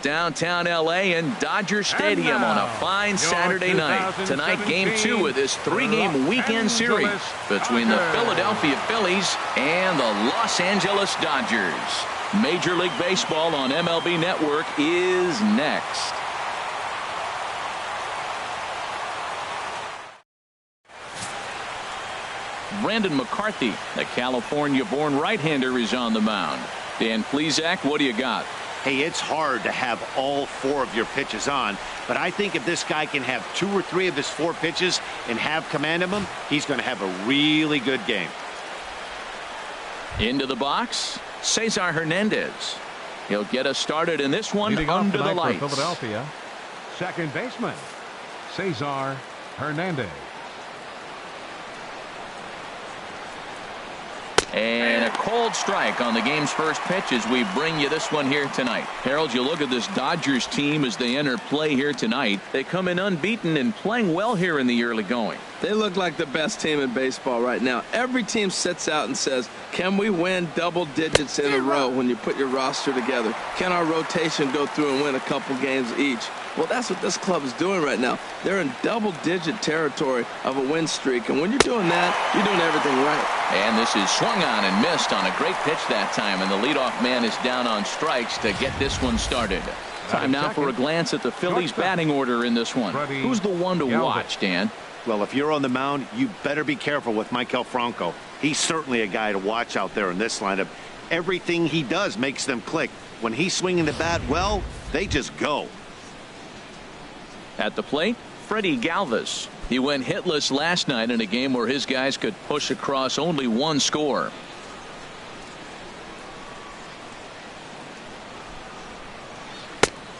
downtown L.A. in Dodger Stadium on a fine Saturday night. Tonight, Game 2 of this 3-game weekend series between the Philadelphia Phillies and the Los Angeles Dodgers. Major League Baseball on MLB Network is next. Brandon McCarthy, the California-born right-hander, is on the mound. Dan Plesac, what do you got? Hey, it's hard to have all 4 of your pitches on, but I think if this guy can have 2 or 3 of his 4 pitches and have command of them, he's going to have a really good game. Into the box, Cesar Hernandez. He'll get us started in this one Leading under the lights. For Philadelphia, second baseman, Cesar Hernandez. And a cold strike on the game's first pitch as we bring you this one here tonight. Harold, you look at this Dodgers team as they enter play here tonight. They come in unbeaten and playing well here in the early going. They look like the best team in baseball right now. Every team sits out and says, can we win double digits in a row when you put your roster together? Can our rotation go through and win a couple games each? Well, that's what this club is doing right now. They're in double-digit territory of a win streak, and when you're doing that, you're doing everything right. And this is swung on and missed on a great pitch that time, and the leadoff man is down on strikes to get this one started. Time now for a glance at the Phillies batting order in this one. Who's the one to watch, Dan? Well, if you're on the mound, you better be careful with Maikel Franco. He's certainly a guy to watch out there in this lineup. Everything he does makes them click. When he's swinging the bat well, they just go. At the plate, Freddie Galvis. He went hitless last night in a game where his guys could push across only 1 score.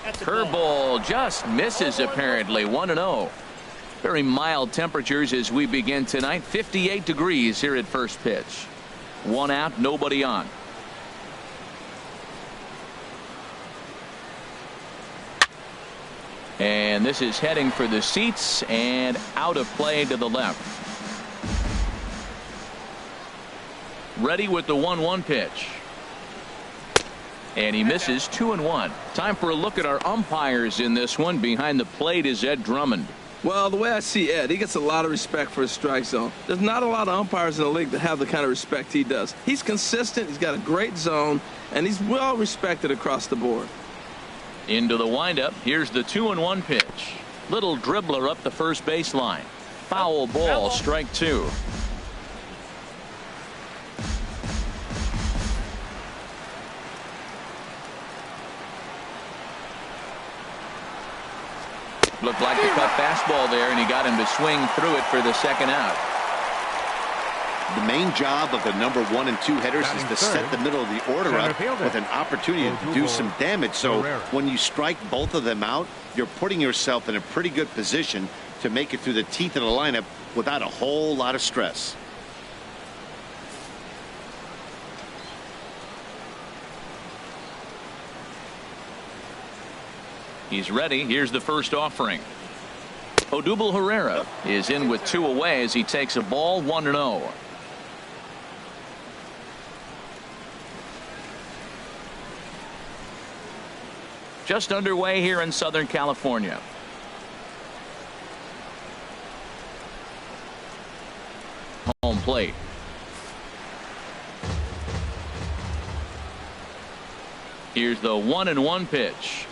Curveball just misses apparently. 1-0. Very mild temperatures as we begin tonight. 58 degrees here at first pitch. 1 out, nobody on. And this is heading for the seats and out of play to the left. Ready with the 1-1 pitch. And he misses. 2-1. Time for a look at our umpires in this one. Behind the plate is Ed Drummond. Well, the way I see Ed, he gets a lot of respect for his strike zone. There's not a lot of umpires in the league that have the kind of respect he does. He's consistent, he's got a great zone, and he's well respected across the board. Into the windup. Here's the 2-1 pitch. Little dribbler up the first baseline. Foul ball, strike 2. Looked like a cut fastball there, and he got him to swing through it for the second out. The main job of the number 1 and 2 hitters is to set the middle of the order up with an opportunity to do some damage. So when you strike both of them out, you're putting yourself in a pretty good position to make it through the teeth of the lineup without a whole lot of stress. He's ready. Here's the first offering. Odubel Herrera is in with 2 away as he takes a ball. 1-0. Just underway here in Southern California. Home plate. Here's the 1-1 pitch.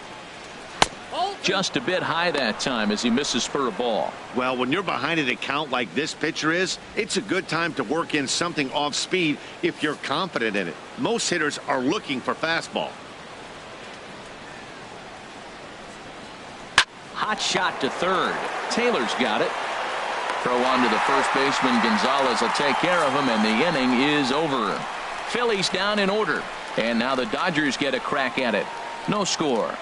Just a bit high that time as he misses for a ball. Well, when you're behind an account like this pitcher is, it's a good time to work in something off speed if you're confident in it. Most hitters are looking for fastball. Hot shot to third. Taylor's got it. Throw on to the first baseman. Gonzalez will take care of him, and the inning is over. Phillies down in order. And now the Dodgers get a crack at it. No score.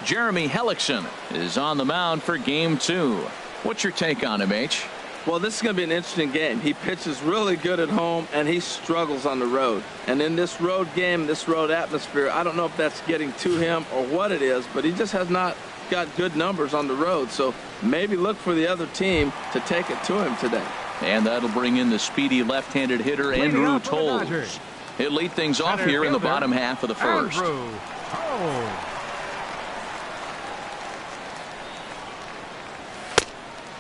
Jeremy Hellickson is on the mound for game 2. What's your take on him, H? Well, this is going to be an interesting game. He pitches really good at home, and he struggles on the road. And in this road game, this road atmosphere, I don't know if that's getting to him or what it is, but he just has not got good numbers on the road. So maybe look for the other team to take it to him today. And that'll bring in the speedy left-handed hitter Andrew Tolles. He'll lead things off here in the bottom half of the first.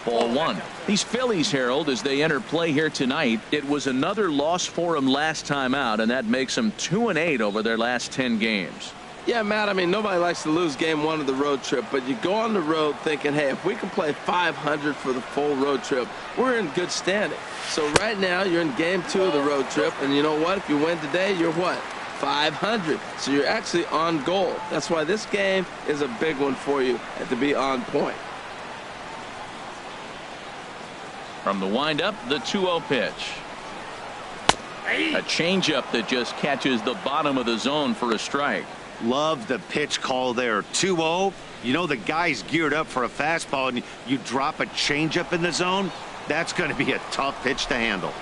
Ball one. These Phillies, Harold, as they enter play here tonight, it was another loss for them last time out, and that makes them 2-8 over their last 10 games. Yeah, Matt, I mean, nobody likes to lose game one of the road trip, but you go on the road thinking, hey, if we can play 500 for the full road trip, we're in good standing. So right now, you're in game 2 of the road trip, and you know what? If you win today, you're what? 500. So you're actually on goal. That's why this game is a big one for you and to be on point. From the windup, the 2-0 pitch. A changeup that just catches the bottom of the zone for a strike. Love the pitch call there. 2-0. You know the guy's geared up for a fastball, and you drop a changeup in the zone. That's going to be a tough pitch to handle.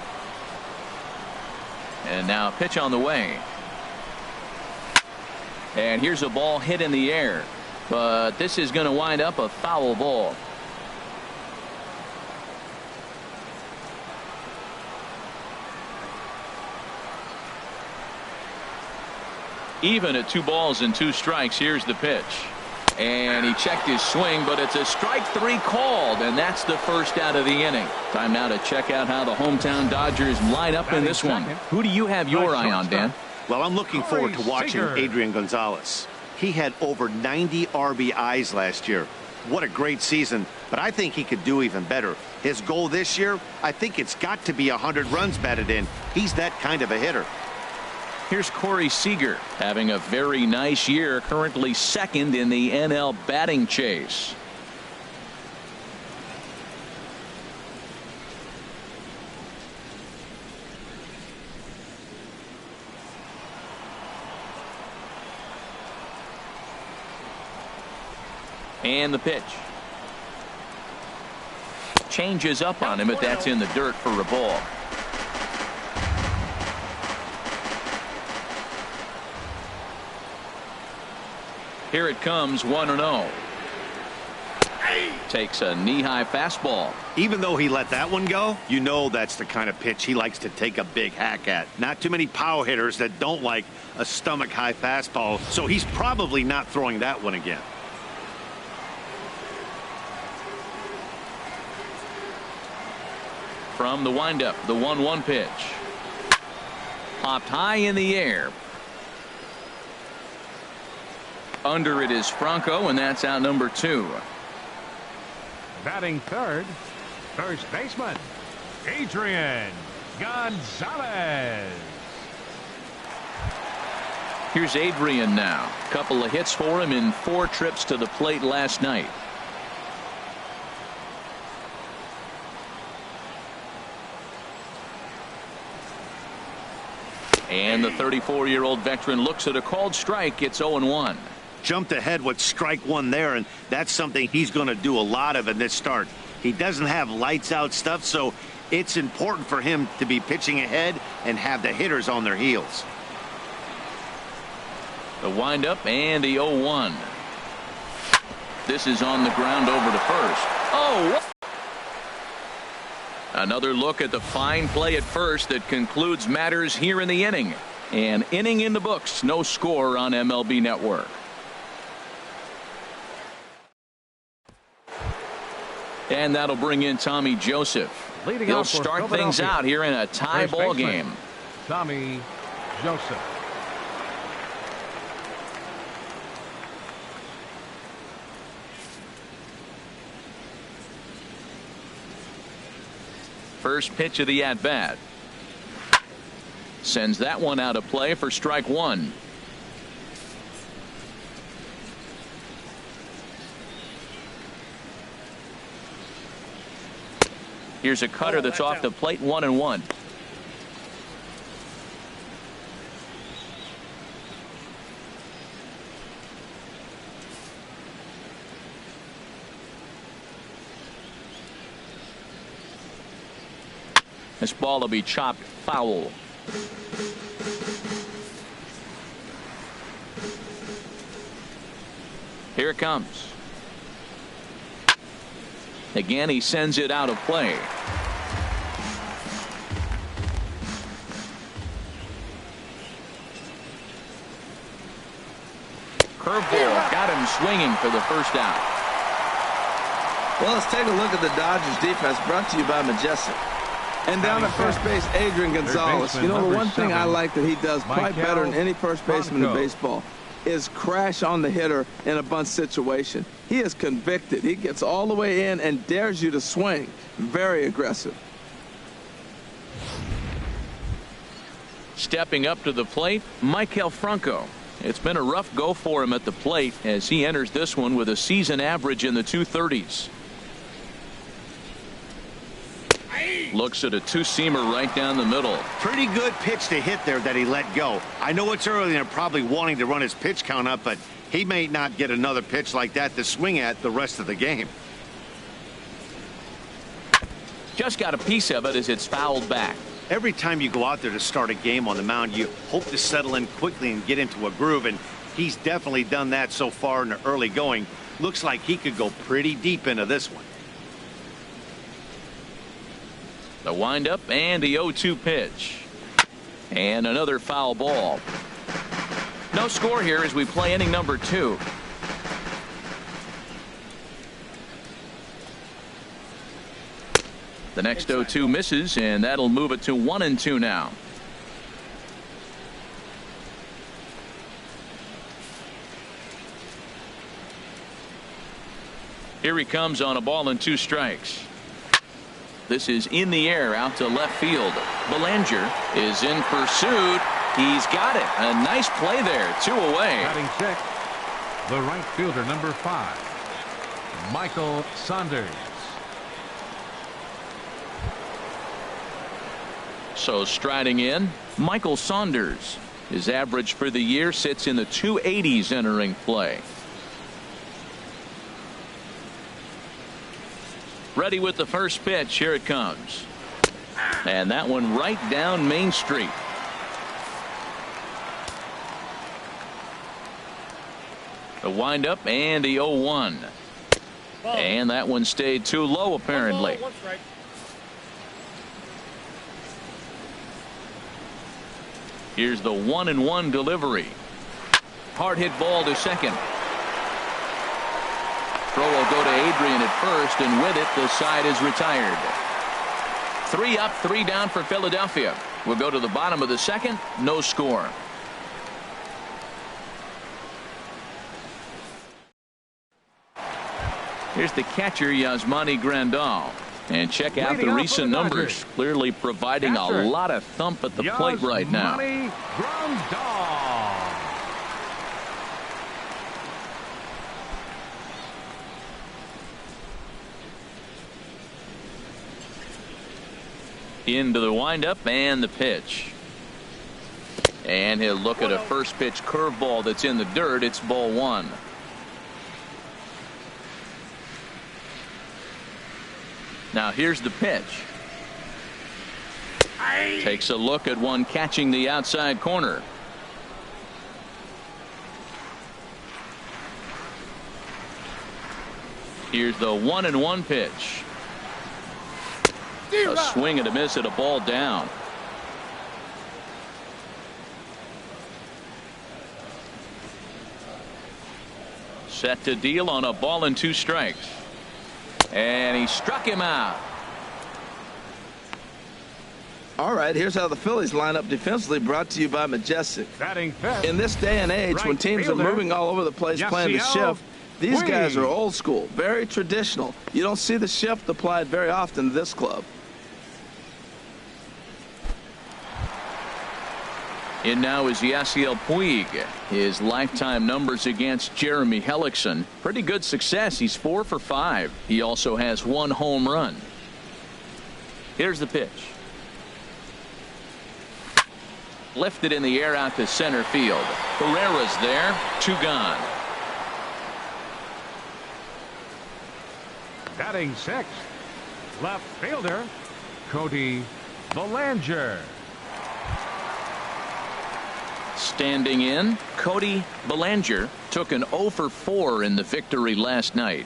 And now a pitch on the way. And here's a ball hit in the air. But this is going to wind up a foul ball. Even at 2 balls and 2 strikes. Here's the pitch. And he checked his swing, but it's a strike 3 called, and that's the first out of the inning. Time now to check out how the hometown Dodgers line up in this one. Who do you have your eye on, Dan? Well, I'm looking forward to watching Adrian Gonzalez. He had over 90 RBIs last year. What a great season, but I think he could do even better. His goal this year, I think it's got to be 100 runs batted in. He's that kind of a hitter. Here's Corey Seager having a very nice year, currently second in the NL batting chase. And the pitch. Changes up on him, but that's in the dirt for a ball. Here it comes, 1-0. Takes a knee-high fastball. Even though he let that one go, you know that's the kind of pitch he likes to take a big hack at. Not too many power hitters that don't like a stomach-high fastball, so he's probably not throwing that one again. From the windup, the 1-1 pitch. Popped high in the air. Under it is Franco, and that's out number 2. Batting third, first baseman, Adrian Gonzalez. Here's Adrian now. Couple of hits for him in 4 trips to the plate last night. And the 34-year-old veteran looks at a called strike. It's 0-1. Jumped ahead with strike 1 there, and that's something he's going to do a lot of in this start. He doesn't have lights out stuff, so it's important for him to be pitching ahead and have the hitters on their heels. The windup and the 0-1. This is on the ground over to first. Oh! Another look at the fine play at first that concludes matters here in the inning. An inning in the books. No score on MLB Network. And that'll bring in Tommy Joseph. He'll start things out here in a tie ball game. Tommy Joseph. First pitch of the at-bat. Sends that one out of play for strike 1. Here's a cutter that's off the plate, 1-1. This ball will be chopped foul. Here it comes. Again, he sends it out of play. curveball got him swinging for the first out. Well, let's take a look at the Dodgers defense, brought to you by Majestic. And down at first base, Adrian Gonzalez. You know, the one thing I like that he does quite better than any first baseman in baseball is crash on the hitter in a bunt situation. He is convicted. He gets all the way in and dares you to swing. Very aggressive. Stepping up to the plate, Maikel Franco. It's been a rough go for him at the plate as he enters this one with a season average in the 230s. Looks at a two-seamer right down the middle. Pretty good pitch to hit there that he let go. I know it's early and probably wanting to run his pitch count up, but he may not get another pitch like that to swing at the rest of the game. Just got a piece of it as it's fouled back. Every time you go out there to start a game on the mound, you hope to settle in quickly and get into a groove, and he's definitely done that so far in the early going. Looks like he could go pretty deep into this one. The windup and the 0-2 pitch. And another foul ball. No score here as we play inning number 2. The next 0-2 misses, and that'll move it to 1-2 now. Here he comes on a ball and 2 strikes. This is in the air out to left field. Belanger is in pursuit. He's got it. A nice play there. 2 away. Batting sixth, the right fielder, number 5, Michael Saunders. So striding in, Michael Saunders. His average for the year sits in the 280s entering play. Ready with the first pitch. Here it comes. And that one right down Main Street. The windup and the 0-1. And that one stayed too low apparently. Here's the 1-1 delivery. Hard hit ball to second. Throw will go to Adrian at first, and with it the side is retired. 3 up, 3 down for Philadelphia. We'll go to the bottom of the second. No score. Here's the catcher, Yasmani Grandal. And check out the recent numbers. Clearly providing a lot of thump at the plate right now. Into the windup and the pitch. And he'll look at a first pitch curveball that's in the dirt. It's ball 1. Now here's the pitch. Takes a look at one catching the outside corner. Here's the 1-1 pitch. A swing and a miss at a ball down. Set to deal on a ball and 2 strikes. And he struck him out. All right, here's how the Phillies line up defensively, brought to you by Majestic. In this day and age, when teams are moving all over the place playing the shift, these guys are old school, very traditional. You don't see the shift applied very often to this club. In now is Yasiel Puig. His lifetime numbers against Jeremy Hellickson. Pretty good success. He's 4 for 5. He also has 1 home run. Here's the pitch. Lifted in the air out to center field. Herrera's there. 2 gone. Batting sixth, left fielder, Cody Belanger. Standing in, Cody Belanger took an 0 for 4 in the victory last night.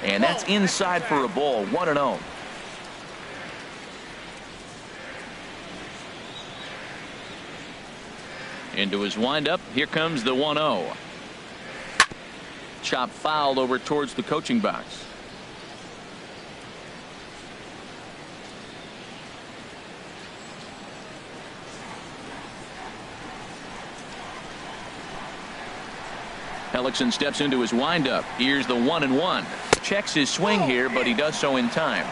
And that's inside for a ball. 1-0. Into his windup. Here comes the 1-0. Chop fouled over towards the coaching box. Hellickson steps into his windup. Here's the 1-1. Checks his swing here, but he does so in time.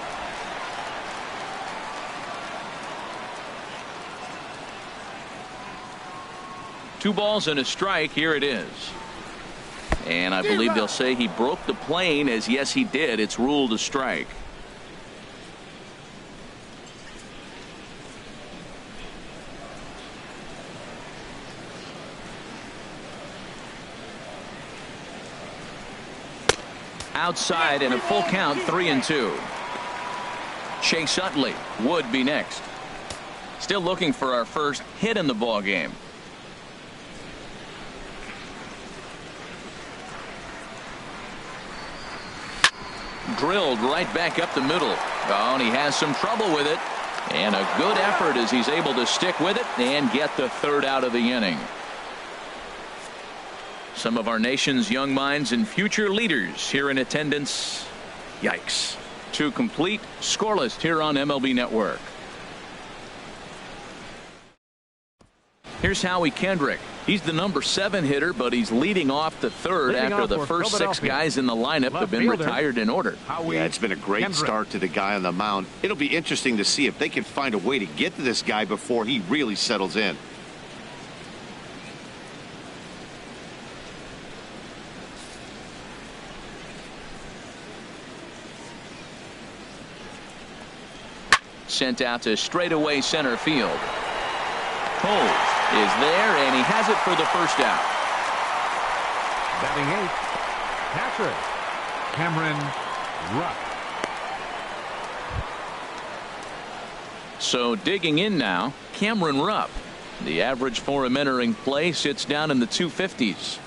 Two balls and a strike. Here it is. And I believe they'll say he broke the plane, as yes he did. It's ruled a strike. Outside and a full count. 3-2. Chase Utley would be next. Still looking for our first hit in the ball game. Drilled right back up the middle. Oh, and he has some trouble with it. And a good effort as he's able to stick with it and get the third out of the inning. Some of our nation's young minds and future leaders here in attendance. Yikes. 2 complete, scoreless here on MLB Network. Here's Howie Kendrick. He's the number 7 hitter, but he's leading off the third after the first 6 guys in the lineup have been retired in order. Yeah, it's been a great start to the guy on the mound. It'll be interesting to see if they can find a way to get to this guy before he really settles in. Sent out to straightaway center field. Cole is there, and he has it for the first out. Batting 8th, catcher Cameron Rupp. So digging in now, Cameron Rupp. The average for him entering play sits down in the 250s.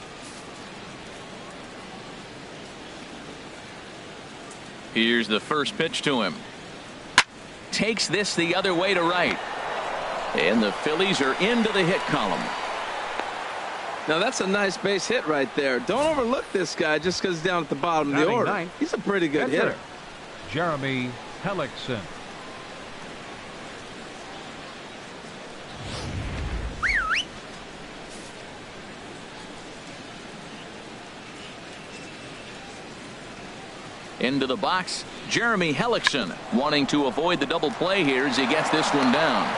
Here's the first pitch to him. Takes this the other way to right. And the Phillies are into the hit column. Now that's a nice base hit right there. Don't overlook this guy just because he's down at the bottom of the order. 9th, he's a pretty good hitter. Jeremy Hellickson. Into the box, Jeremy Hellickson, wanting to avoid the double play here as he gets this one down.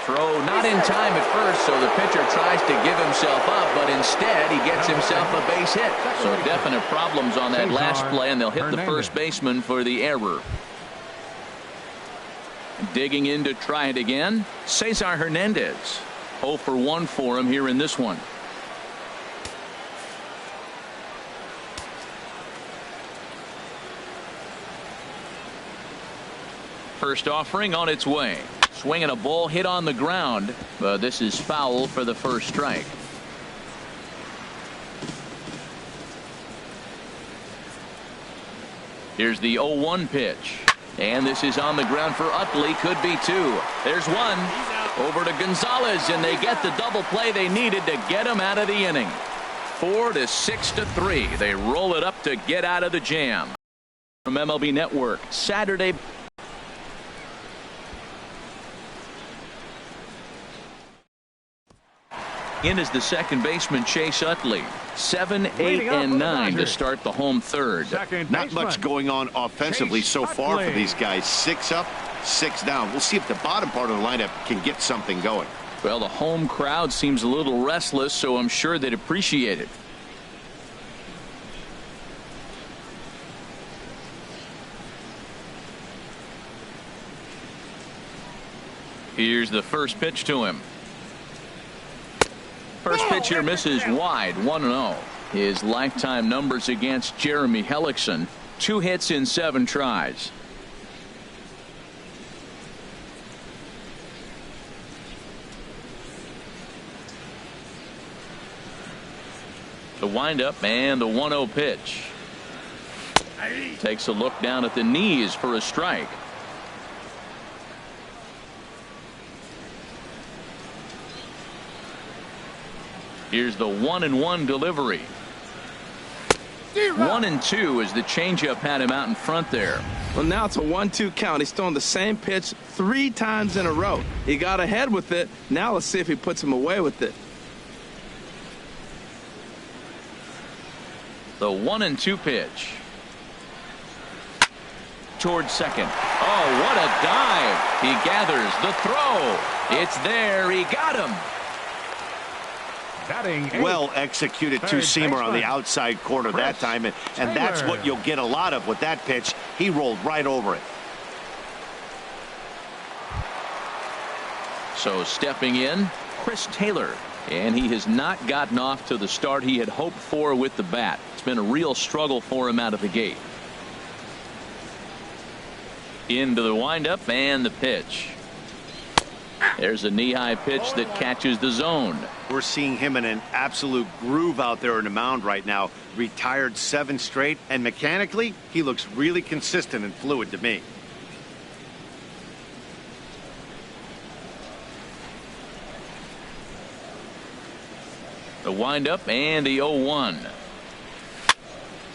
Throw not in time at first, so the pitcher tries to give himself up, but instead he gets himself a base hit. So definite problems on that last play, and they'll hit the first baseman for the error. Digging in to try it again, Cesar Hernandez. 0 for 1 for him here in this one. First offering on its way. Swinging a ball hit on the ground, but this is foul for the first strike. Here's the 0-1 pitch. And this is on the ground for Utley. Could be 2. There's 1. Over to Gonzalez, and they get the double play they needed to get him out of the inning. 4 to 6 to 3. They roll it up to get out of the jam. From MLB Network, Saturday. In is the second baseman, Chase Utley. 7, 8, and 9 to start the home third. Not much going on offensively so far for these guys. 6 up, 6 down. We'll see if the bottom part of the lineup can get something going. Well, the home crowd seems a little restless, so I'm sure they'd appreciate it. Here's the first pitch to him. First pitch here misses wide. 1-0. His lifetime numbers against Jeremy Hellickson. 2 hits in 7 tries. The windup and the 1-0 pitch. Takes a look down at the knees for a strike. Here's the 1-1 delivery. 1-2 as the changeup had him out in front there. Well, now it's a 1-2 count. He's throwing the same pitch 3 times in a row. He got ahead with it. Now let's see if he puts him away with it. The 1-2 pitch. Towards second. Oh, what a dive. He gathers the throw. It's there. He got him. Well executed two-seamer on the outside corner that time, and that's what you'll get a lot of with that pitch. He rolled right over it. So stepping in, Chris Taylor, and he has not gotten off to the start he had hoped for with the bat. It's been a real struggle for him out of the gate. Into the windup and the pitch. There's a knee-high pitch that catches the zone. We're seeing him in an absolute groove out there in the mound right now. Retired 7 straight, and mechanically, he looks really consistent and fluid to me. The windup and the 0-1.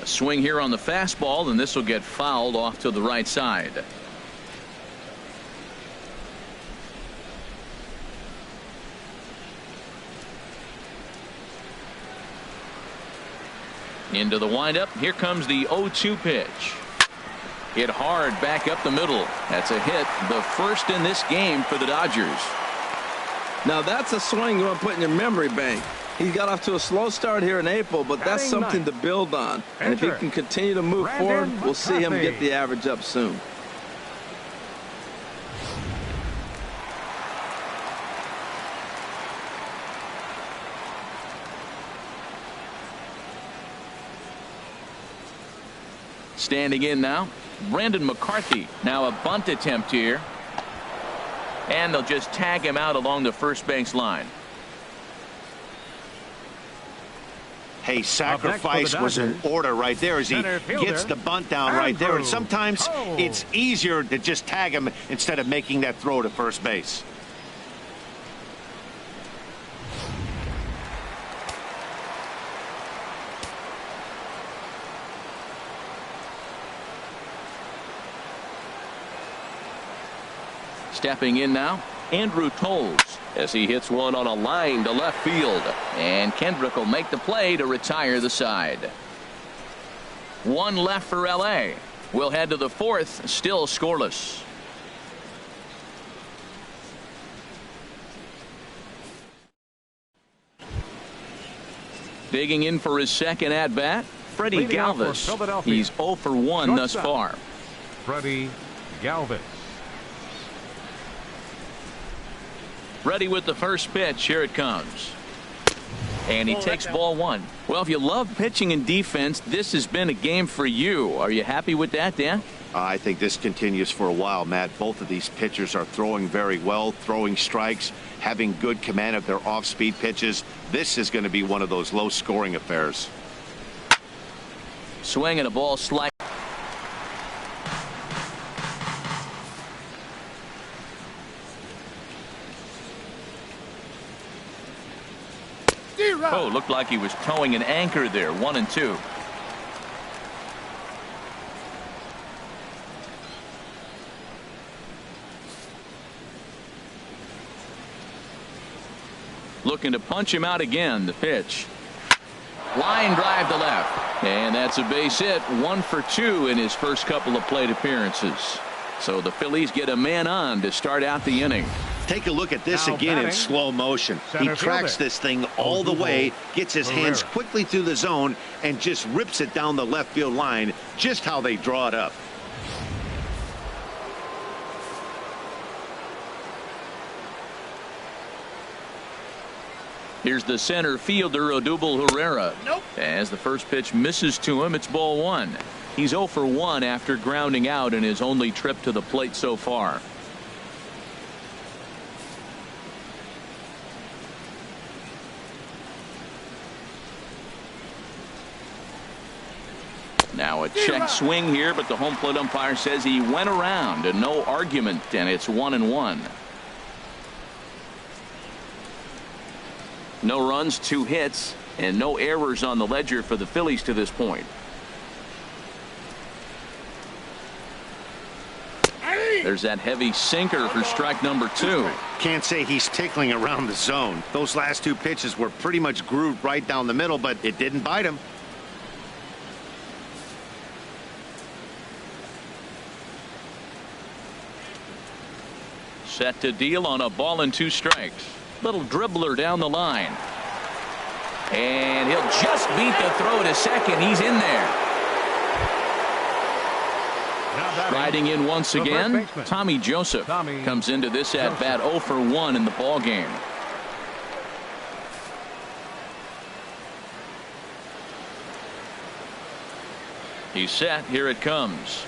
A swing here on the fastball, and this will get fouled off to the right side. Into the windup. Here comes the 0-2 pitch. Hit hard back up the middle. That's a hit, the first in this game for the Dodgers. Now that's a swing you want to put in your memory bank. He got off to a slow start here in April, but that's something to build on. And if he can continue to move forward, we'll see him get the average up soon. Standing in now, Brandon McCarthy. Now a bunt attempt here. And they'll just tag him out along the first base line. Hey, sacrifice was in order right there as he gets the bunt down right there. And sometimes it's easier to just tag him instead of making that throw to first base. Stepping in now, Andrew Toles as he hits one on a line to left field. And Kendrick will make the play to retire the side. One left for L.A. We'll head to the 4th, still scoreless. Digging in for his second at-bat, Freddie Galvis. He's 0 for 1 thus far. Freddie Galvis. Ready with the first pitch. Here it comes. And he takes ball 1. Well, if you love pitching and defense, this has been a game for you. Are you happy with that, Dan? I think this continues for a while, Matt. Both of these pitchers are throwing very well, throwing strikes, having good command of their off-speed pitches. This is going to be one of those low-scoring affairs. Swing and a ball slide. Oh, looked like he was towing an anchor there. 1-2. Looking to punch him out again. The pitch. Line drive to left. And that's a base hit. 1 for 2 in his first couple of plate appearances. So the Phillies get a man on to start out the inning. Take a look at this again in slow motion. He tracks this thing all the way, gets his hands quickly through the zone, and just rips it down the left field line, just how they draw it up. Here's the center fielder, Odubel Herrera. As the first pitch misses to him, it's ball 1. He's 0 for 1 after grounding out in his only trip to the plate so far. Now Now a check swing here, but the home plate umpire says he went around and no argument, and it's 1-1. No runs, 2 hits, and no errors on the ledger for the Phillies to this point. There's that heavy sinker for strike number 2. Can't say he's tickling around the zone. Those last 2 pitches were pretty much grooved right down the middle, but it didn't bite him. Set to deal on a ball and 2 strikes. Little dribbler down the line. And he'll just beat the throw to second. He's in there. Riding in once again, Tommy Joseph comes into this at bat 0 for 1 in the ball game. He's set. Here it comes.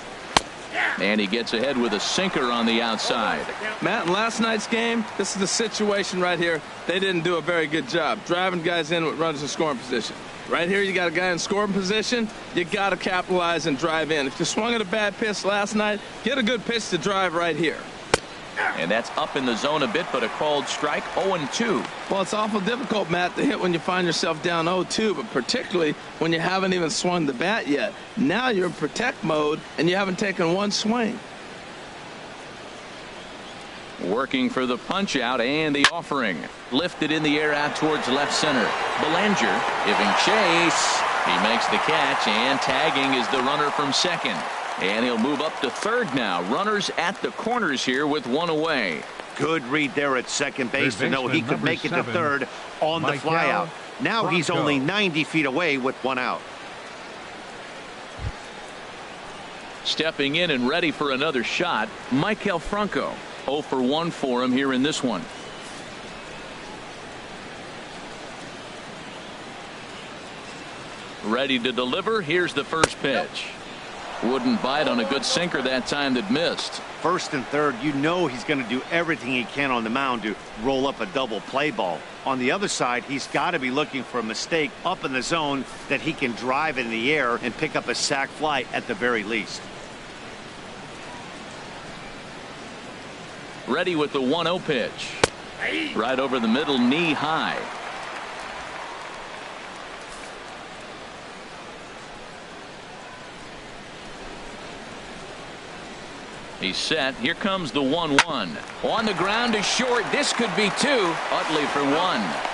And he gets ahead with a sinker on the outside. Matt, in last night's game, this is the situation right here. They didn't do a very good job driving guys in with runners in scoring position. Right here, you got a guy in scoring position. You got to capitalize and drive in. If you swung at a bad pitch last night, get a good pitch to drive right here. And that's up in the zone a bit, but a called strike. 0-2. Well, it's awful difficult, Matt, to hit when you find yourself down 0-2, but particularly when you haven't even swung the bat yet. Now you're in protect mode, and you haven't taken one swing. Working for the punch out and the offering. Lifted in the air out towards left center. Belanger giving chase. He makes the catch, and tagging is the runner from second. And he'll move up to third now. Runners at the corners here with 1 away. Good read there at second base to know he could make it to third on the flyout. Now he's only 90 feet away with 1 out. Stepping in and ready for another shot, Maikel Franco. 0 for 1 for him here in this one. Ready to deliver. Here's the first pitch. Wouldn't bite on a good sinker that time that missed. First and third, you know he's going to do everything he can on the mound to roll up a double play ball. On the other side, he's got to be looking for a mistake up in the zone that he can drive in the air and pick up a sac fly at the very least. Ready with the 1-0 pitch. Right over the middle, knee high. He's set. Here comes the 1-1. On the ground to short. This could be 2. Utley for 1.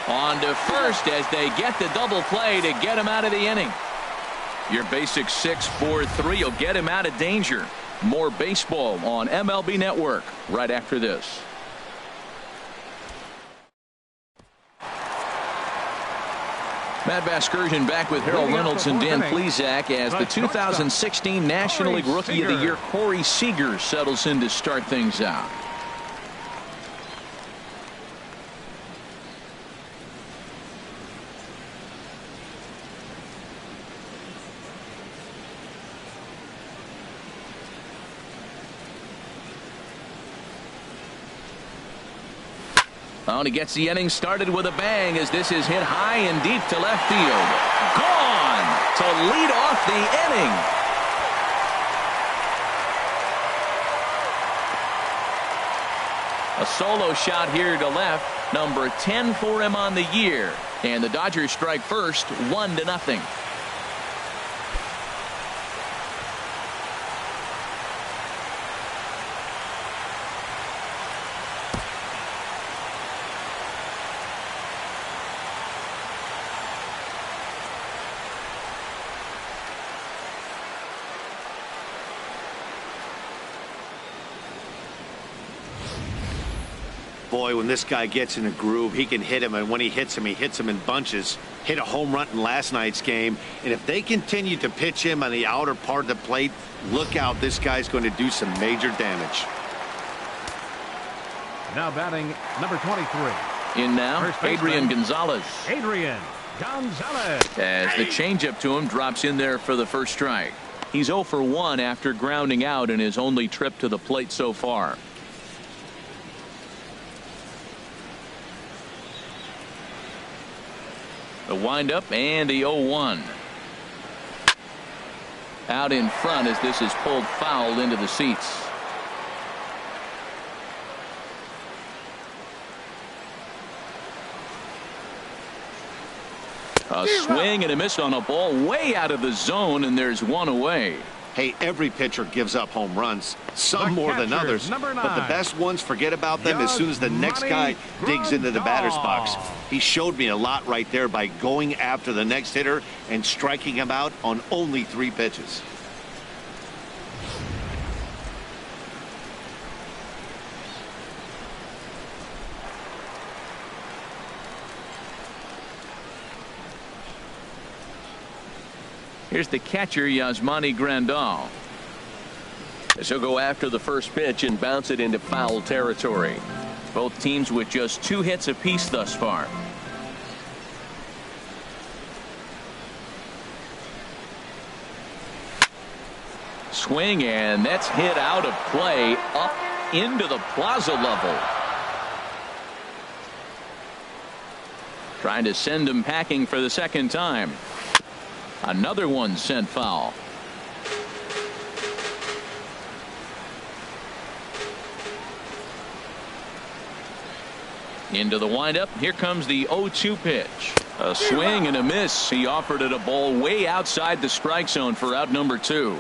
On to first as they get the double play to get him out of the inning. Your basic 6-4-3 will get him out of danger. More baseball on MLB Network right after this. Matt Vasgersian back with Harold Reynolds and Dan Plesac as the 2016 National League Rookie of the Year Corey Seager settles in to start things out. Oh, and he gets the inning started with a bang as this is hit high and deep to left field. Gone to lead off the inning. A solo shot here to left. Number 10 for him on the year. And the Dodgers strike first, 1-0. Boy, when this guy gets in a groove, he can hit him, and when he hits him in bunches. Hit a home run in last night's game, and if they continue to pitch him on the outer part of the plate, look out, this guy's going to do some major damage. Now batting number 23. In now, Adrian Gonzalez. Adrian Gonzalez. As the changeup to him drops in there for the first strike. He's 0 for 1 after grounding out in his only trip to the plate so far. The windup and the 0-1. out in front as this is pulled foul into the seats. A swing and a miss on a ball way out of the zone, and there's one away. Hey, every pitcher gives up home runs, some more than others, but the best ones forget about them as soon as the next guy digs into the batter's box. He showed me a lot right there by going after the next hitter and striking him out on only 3 pitches. Here's the catcher, Yasmani Grandal. As he'll go after the first pitch and bounce it into foul territory. Both teams with just 2 hits apiece thus far. Swing, and that's hit out of play up into the plaza level. Trying to send him packing for the second time. Another one sent foul. Into the windup. Here comes the 0-2 pitch. A swing and a miss. He offered it a ball way outside the strike zone for out number 2.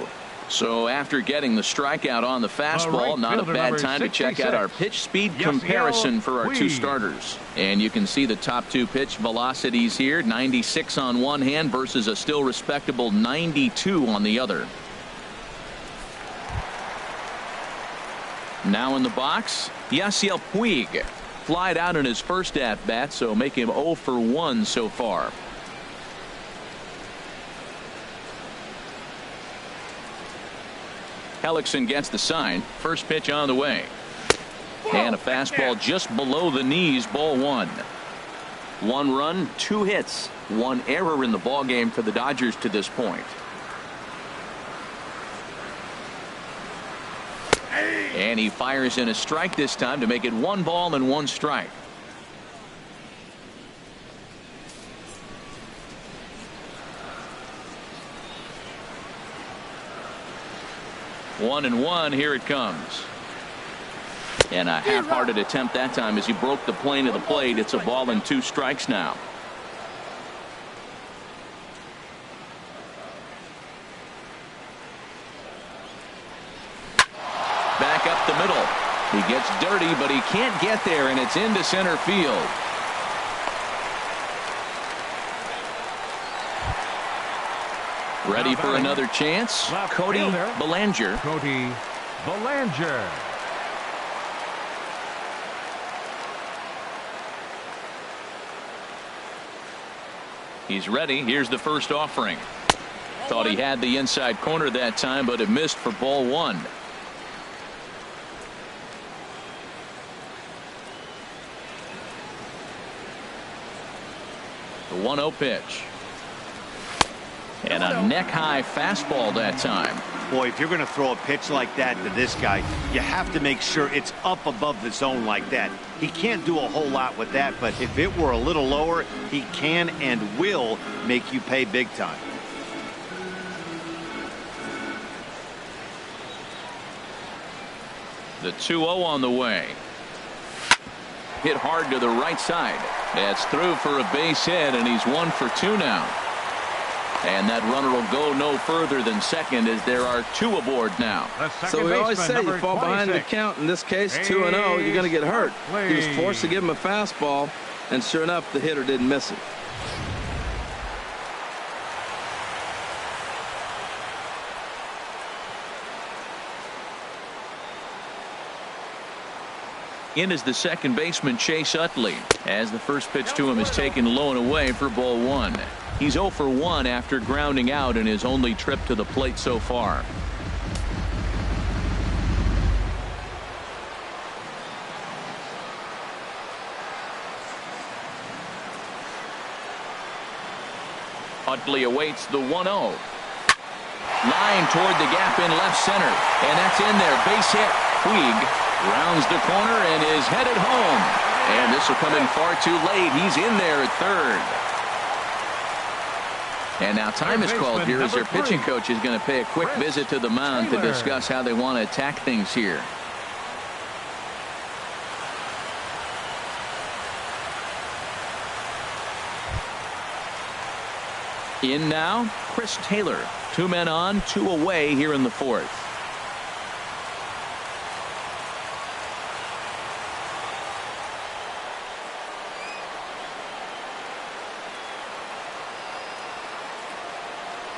So after getting the strikeout on the fastball, not a bad time to check out our pitch speed comparison for our 2 starters. And you can see the top 2 pitch velocities here. 96 on one hand versus a still respectable 92 on the other. Now in the box, Yasiel Puig. Flied out in his first at-bat, so make him 0 for 1 so far. Hellickson gets the sign. First pitch on the way. And a fastball just below the knees, ball 1. 1 run, 2 hits, 1 error in the ballgame for the Dodgers to this point. And he fires in a strike this time to make it 1 ball and 1 strike. One and 1. Here it comes. And a half-hearted attempt that time as he broke the plane of the plate. It's a ball and 2 strikes now. Back up the middle. He gets dirty, but he can't get there, and it's into center field. Ready for another chance? Cody Bellinger. Cody Bellinger. He's ready. Here's the first offering. Thought he had the inside corner that time, but it missed for ball 1. The 1-0 pitch. And a neck-high fastball that time. Boy, if you're going to throw a pitch like that to this guy, you have to make sure it's up above the zone like that. He can't do a whole lot with that, but if it were a little lower, he can and will make you pay big time. The 2-0 on the way. Hit hard to the right side. That's through for a base hit, and he's 1 for 2 now. And that runner will go no further than second as there are 2 aboard now. So we always say you fall behind the count. In this case, 2-0, you're going to get hurt. He was forced to give him a fastball, and sure enough, the hitter didn't miss it. In is the second baseman, Chase Utley, as the first pitch to him is taken low and away for ball 1. He's 0 for 1 after grounding out in his only trip to the plate so far. Utley awaits the 1-0. Line toward the gap in left center, and that's in there. Base hit. Puig rounds the corner and is headed home. And this will come in far too late. He's in there at third. And now time is called here as their pitching coach is going to pay a quick visit to the mound to discuss how they want to attack things here. In now, Chris Taylor. 2 men on, 2 away here in the 4th.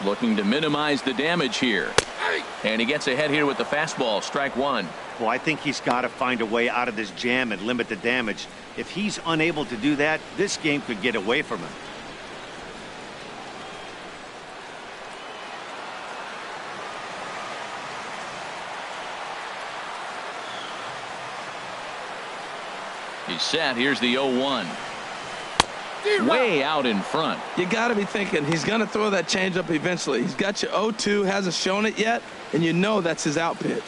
Looking to minimize the damage here. And he gets ahead here with the fastball. Strike 1. Well, I think he's got to find a way out of this jam and limit the damage. If he's unable to do that, this game could get away from him. He's set. Here's the 0-1. Way out in front. You got to be thinking he's going to throw that changeup eventually. He's got your 0-2, hasn't shown it yet, and you know that's his out pitch.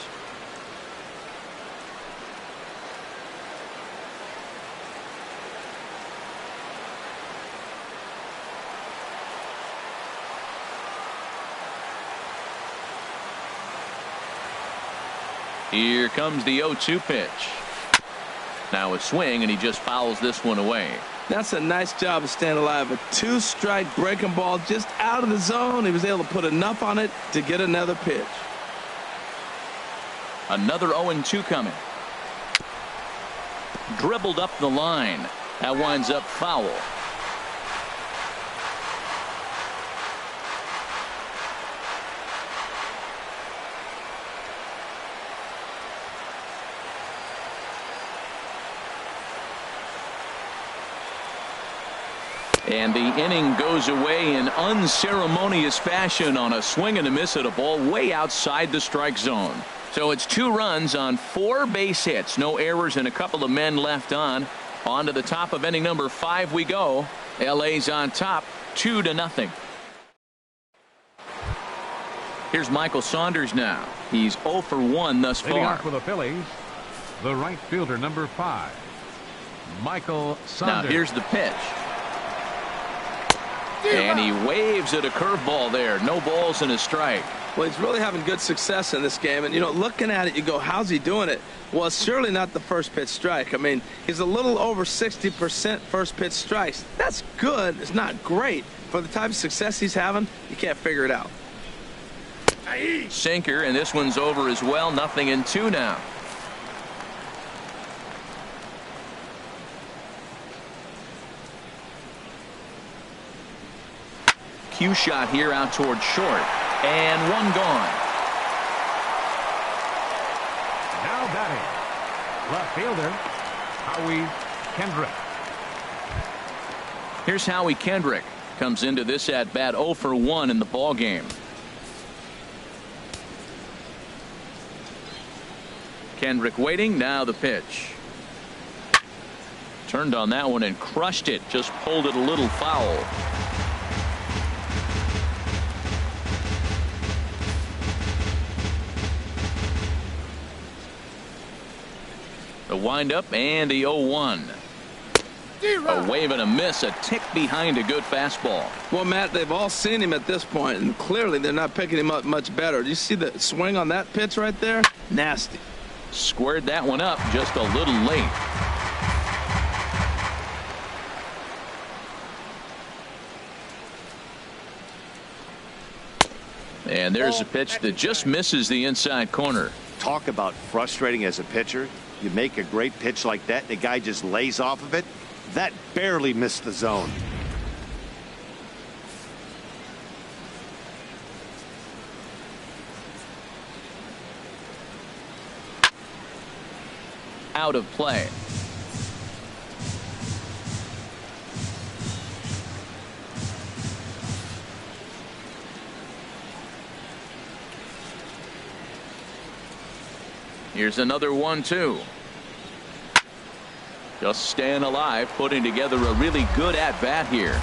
Here comes the 0-2 pitch. Now a swing, and he just fouls this one away. That's a nice job of staying alive. A 2-strike breaking ball just out of the zone. He was able to put enough on it to get another pitch. Another 0-2 coming. Dribbled up the line. That winds up foul. And the inning goes away in unceremonious fashion on a swing and a miss at a ball way outside the strike zone. So it's 2 runs on 4 base hits. No errors and a couple of men left on. On to the top of inning number 5 we go. LA's on top 2-0. Here's Michael Saunders now. He's 0 for 1 thus Leading far. off for the Phillies, the right fielder, number 5, Michael Saunders. Now here's the pitch. And he waves at a curveball there. No balls and a strike. Well, he's really having good success in this game. And, you know, looking at it, you go, how's he doing it? Well, it's surely not the first pitch strike. I mean, he's a little over 60% first pitch strikes. That's good. It's not great. For the type of success he's having, you can't figure it out. Sinker, and this one's over as well. 0-2 now. Cue shot here out toward short, and one gone. Now batting, left fielder, Howie Kendrick. Here's Howie Kendrick. Comes into this at bat 0 for 1 in the ball game. Kendrick waiting. Now the pitch. Turned on that one and crushed it. Just pulled it a little foul. The windup and the 0-1. A wave and a miss, a tick behind a good fastball. Well, Matt, they've all seen him at this point, and clearly they're not picking him up much better. Do you see the swing on that pitch right there? Nasty. Squared that one up just a little late. And there's a pitch that just misses the inside corner. Talk about frustrating as a pitcher. You make a great pitch like that, the guy just lays off of it. That barely missed the zone. Out of play. Here's another 1-2. Just staying alive, putting together a really good at-bat here.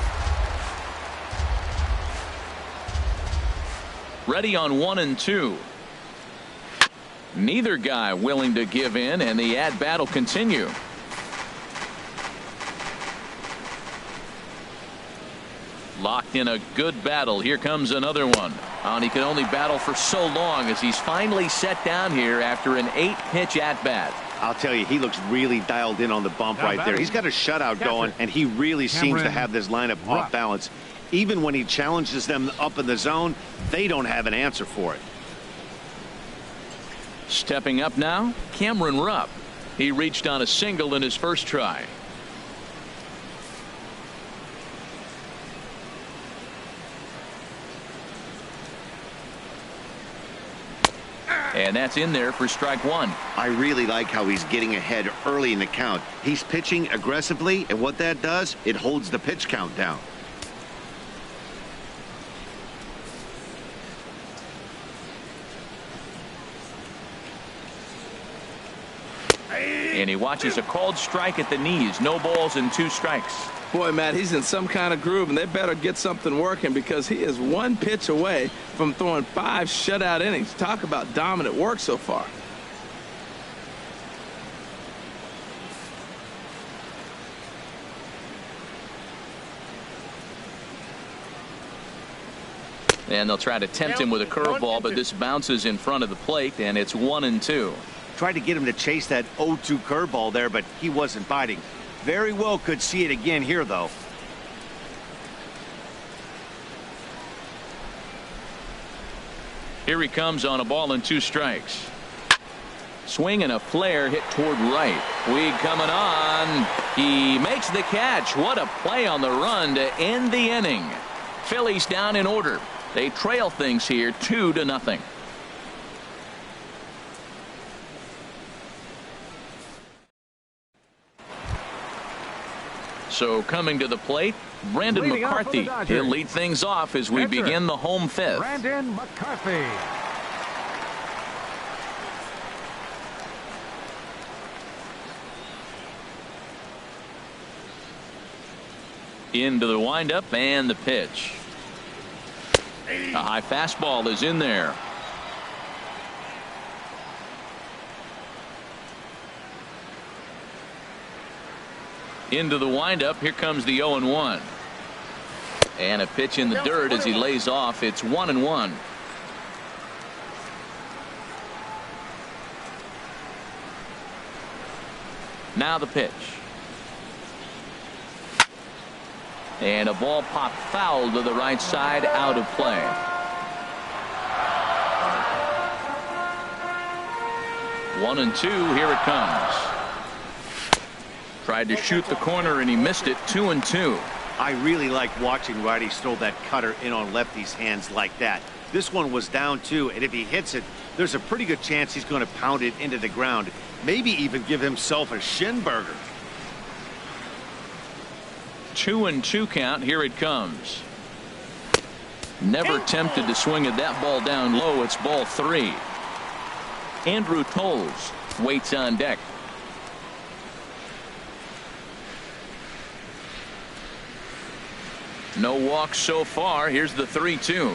Ready on 1-2. Neither guy willing to give in, and the at-bat will continue. Locked in a good battle. Here comes another one. And he can only battle for so long as he's finally set down here after an 8-pitch at bat. I'll tell you, he looks really dialed in on the bump right there. He's got a shutout going, and he really seems to have this lineup off balance. Even when he challenges them up in the zone, they don't have an answer for it. Stepping up now, Cameron Rupp. He reached on a single in his first try. And that's in there for strike one. I really like how he's getting ahead early in the count. He's pitching aggressively, and what that does, it holds the pitch count down. And he watches a called strike at the knees. No balls and 2 strikes. Boy, Matt, he's in some kind of groove, and they better get something working because he is 1 pitch away from throwing 5 shutout innings. Talk about dominant work so far. And they'll try to tempt him with a curveball, but this bounces in front of the plate, and it's 1-2. Tried to get him to chase that 0-2 curveball there, but he wasn't biting. Very well could see it again here, though. Here he comes on a ball and 2 strikes. Swing and a flare hit toward right. Weed coming on. He makes the catch. What a play on the run to end the inning. Phillies down in order. They trail things here 2-0. So coming to the plate, Brandon McCarthy. He'll lead things off as we begin the home 5th. Brandon McCarthy. Into the windup and the pitch. A high fastball is in there. Into the windup. Here comes the 0-1. And a pitch in the dirt as he lays off. It's 1-1. Now the pitch. And a ball popped foul to the right side, out of play. One and 2. Here it comes. Tried to shoot the corner and he missed it. 2-2. I really like watching righties throw that cutter in on lefties' hands like that. This one was down 2, and if he hits it, there's a pretty good chance he's going to pound it into the ground. Maybe even give himself a shin burger. 2-2 count. Here it comes. Never tempted to swing at that ball down low. It's ball 3. Andrew Tolles waits on deck. No walks so far. Here's the 3-2.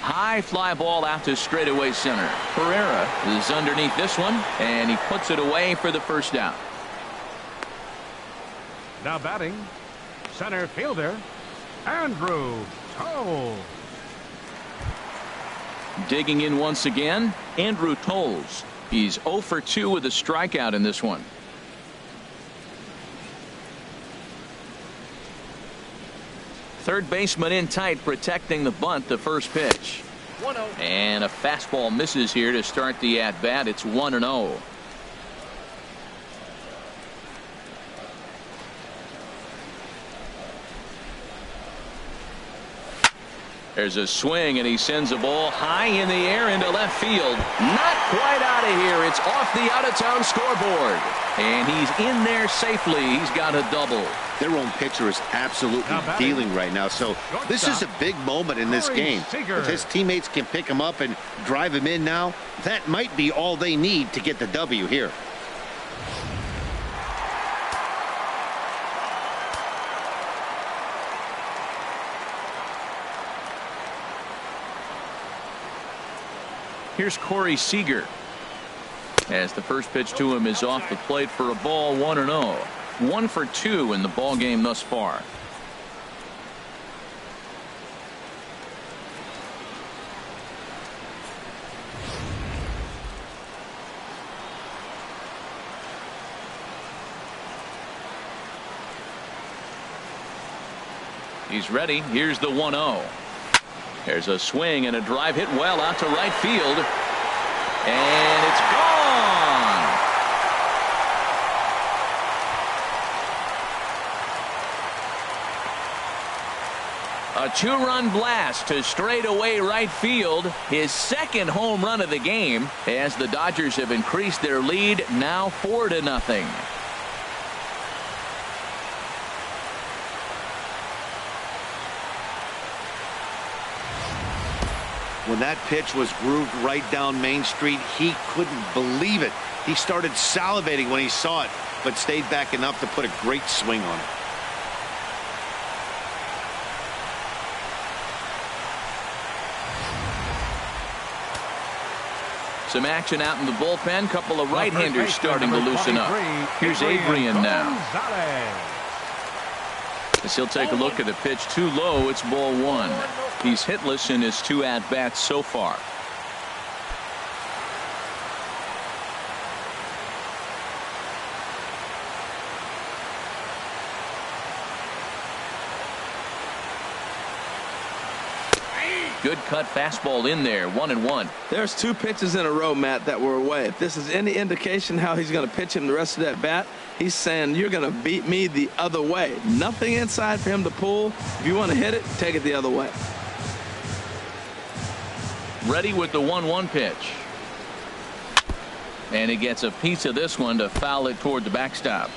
High fly ball out to straightaway center. Pereira is underneath this one, and he puts it away for the first down. Now batting, center fielder, Andrew Tolles. Digging in once again, Andrew Tolles. He's 0 for 2 with a strikeout in this one. Third baseman in tight, protecting the bunt. The first pitch. 1-0. And a fastball misses here to start the at bat. It's 1-0. There's a swing, and he sends a ball high in the air into left field. Not quite out of here. It's off the out-of-town scoreboard. And he's in there safely. He's got a double. Their own pitcher is absolutely dealing right now. So this is a big moment in this game. If his teammates can pick him up and drive him in now, that might be all they need to get the W here. Here's Corey Seager. As the first pitch to him is off the plate for a ball. 1-0. 1 for 2 in the ball game thus far. He's ready. Here's the 1-0. There's a swing and a drive hit well out to right field. And it's gone. A 2-run blast to straightaway right field. His second home run of the game as the Dodgers have increased their lead now 4-0. When that pitch was grooved right down Main Street, he couldn't believe it. He started salivating when he saw it, but stayed back enough to put a great swing on it. Some action out in the bullpen. Couple of right-handers starting to loosen up. Here's Adrian now. As he'll take a look at the pitch, too low. It's ball 1. He's hitless in his 2 at-bats so far. Good cut fastball in there. 1-1. There's 2 pitches in a row, Matt, that were away. If this is any indication how he's going to pitch him the rest of that bat, he's saying you're going to beat me the other way. Nothing inside for him to pull. If you want to hit it, take it the other way. Ready with the 1-1 pitch. And he gets a piece of this one to foul it toward the backstop.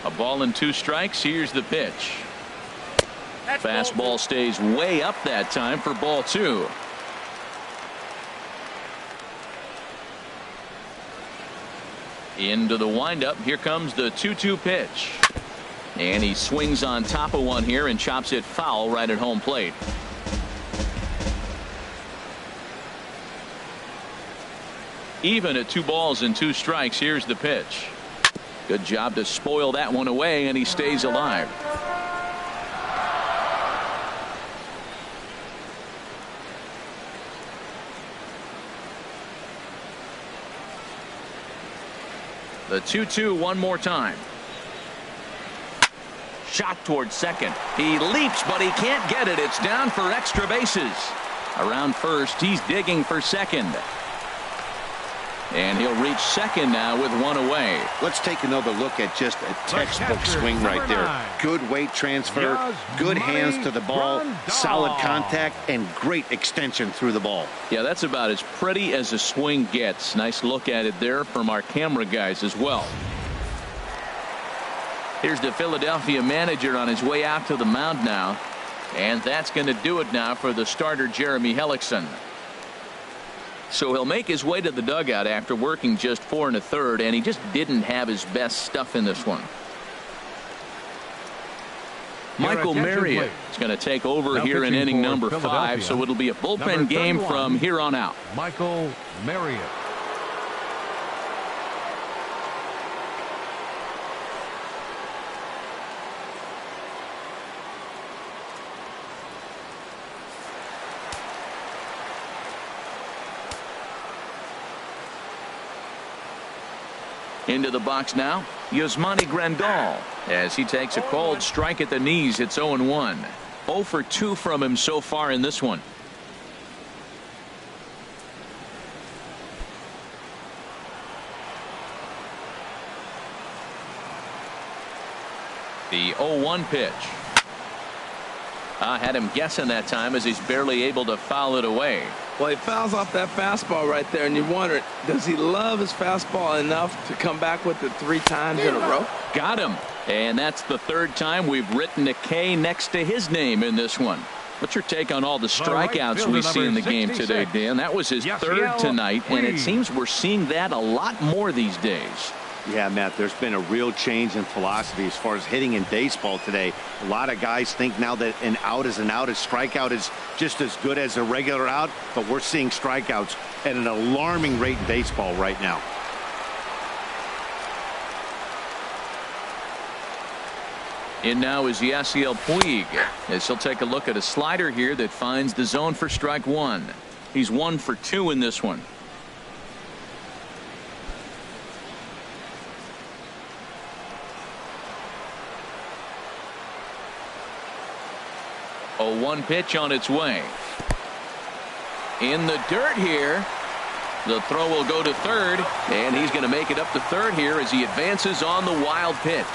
A ball and 2 strikes. Here's the pitch. Fastball stays way up that time for ball 2. Into the windup. Here comes the 2-2 pitch. And he swings on top of one here and chops it foul right at home plate. Even at 2 balls and 2 strikes. Here's the pitch. Good job to spoil that one away, and he stays alive. The 2-2 one more time. Shot towards second. He leaps, but he can't get it. It's down for extra bases. Around first, he's digging for second. And he'll reach second now with 1 away. Let's take another look at just a textbook swing right there. Good weight transfer, good hands to the ball, solid contact, and great extension through the ball. Yeah, that's about as pretty as a swing gets. Nice look at it there from our camera guys as well. Here's the Philadelphia manager on his way out to the mound now. And that's going to do it now for the starter, Jeremy Hellickson. So he'll make his way to the dugout after working just 4 1/3, and he just didn't have his best stuff in this one. Michael Marriott is going to take over here in inning number 5, so it'll be a bullpen game from here on out. Michael Marriott. Into the box now, Yasmani Grandal, as he takes a called strike at the knees. It's 0-1. 0 for 2 from him so far in this one. The 0-1 pitch. Had him guessing that time as he's barely able to foul it away. Well, he fouls off that fastball right there, and you wonder, does he love his fastball enough to come back with it 3 times in a row? Got him. And that's the 3rd time we've written a K next to his name in this one. What's your take on all the strikeouts we see in the game today, Dan? That was his 3rd tonight, and it seems we're seeing that a lot more these days. Yeah, Matt, there's been a real change in philosophy as far as hitting in baseball today. A lot of guys think now that an out is an out. A strikeout is just as good as a regular out, but we're seeing strikeouts at an alarming rate in baseball right now. In now is Yasiel Puig, as he'll take a look at a slider here that finds the zone for strike 1. He's 1 for 2 in this one. 0-1 pitch on its way. In the dirt here. The throw will go to third, and he's going to make it up to third here as he advances on the wild pitch.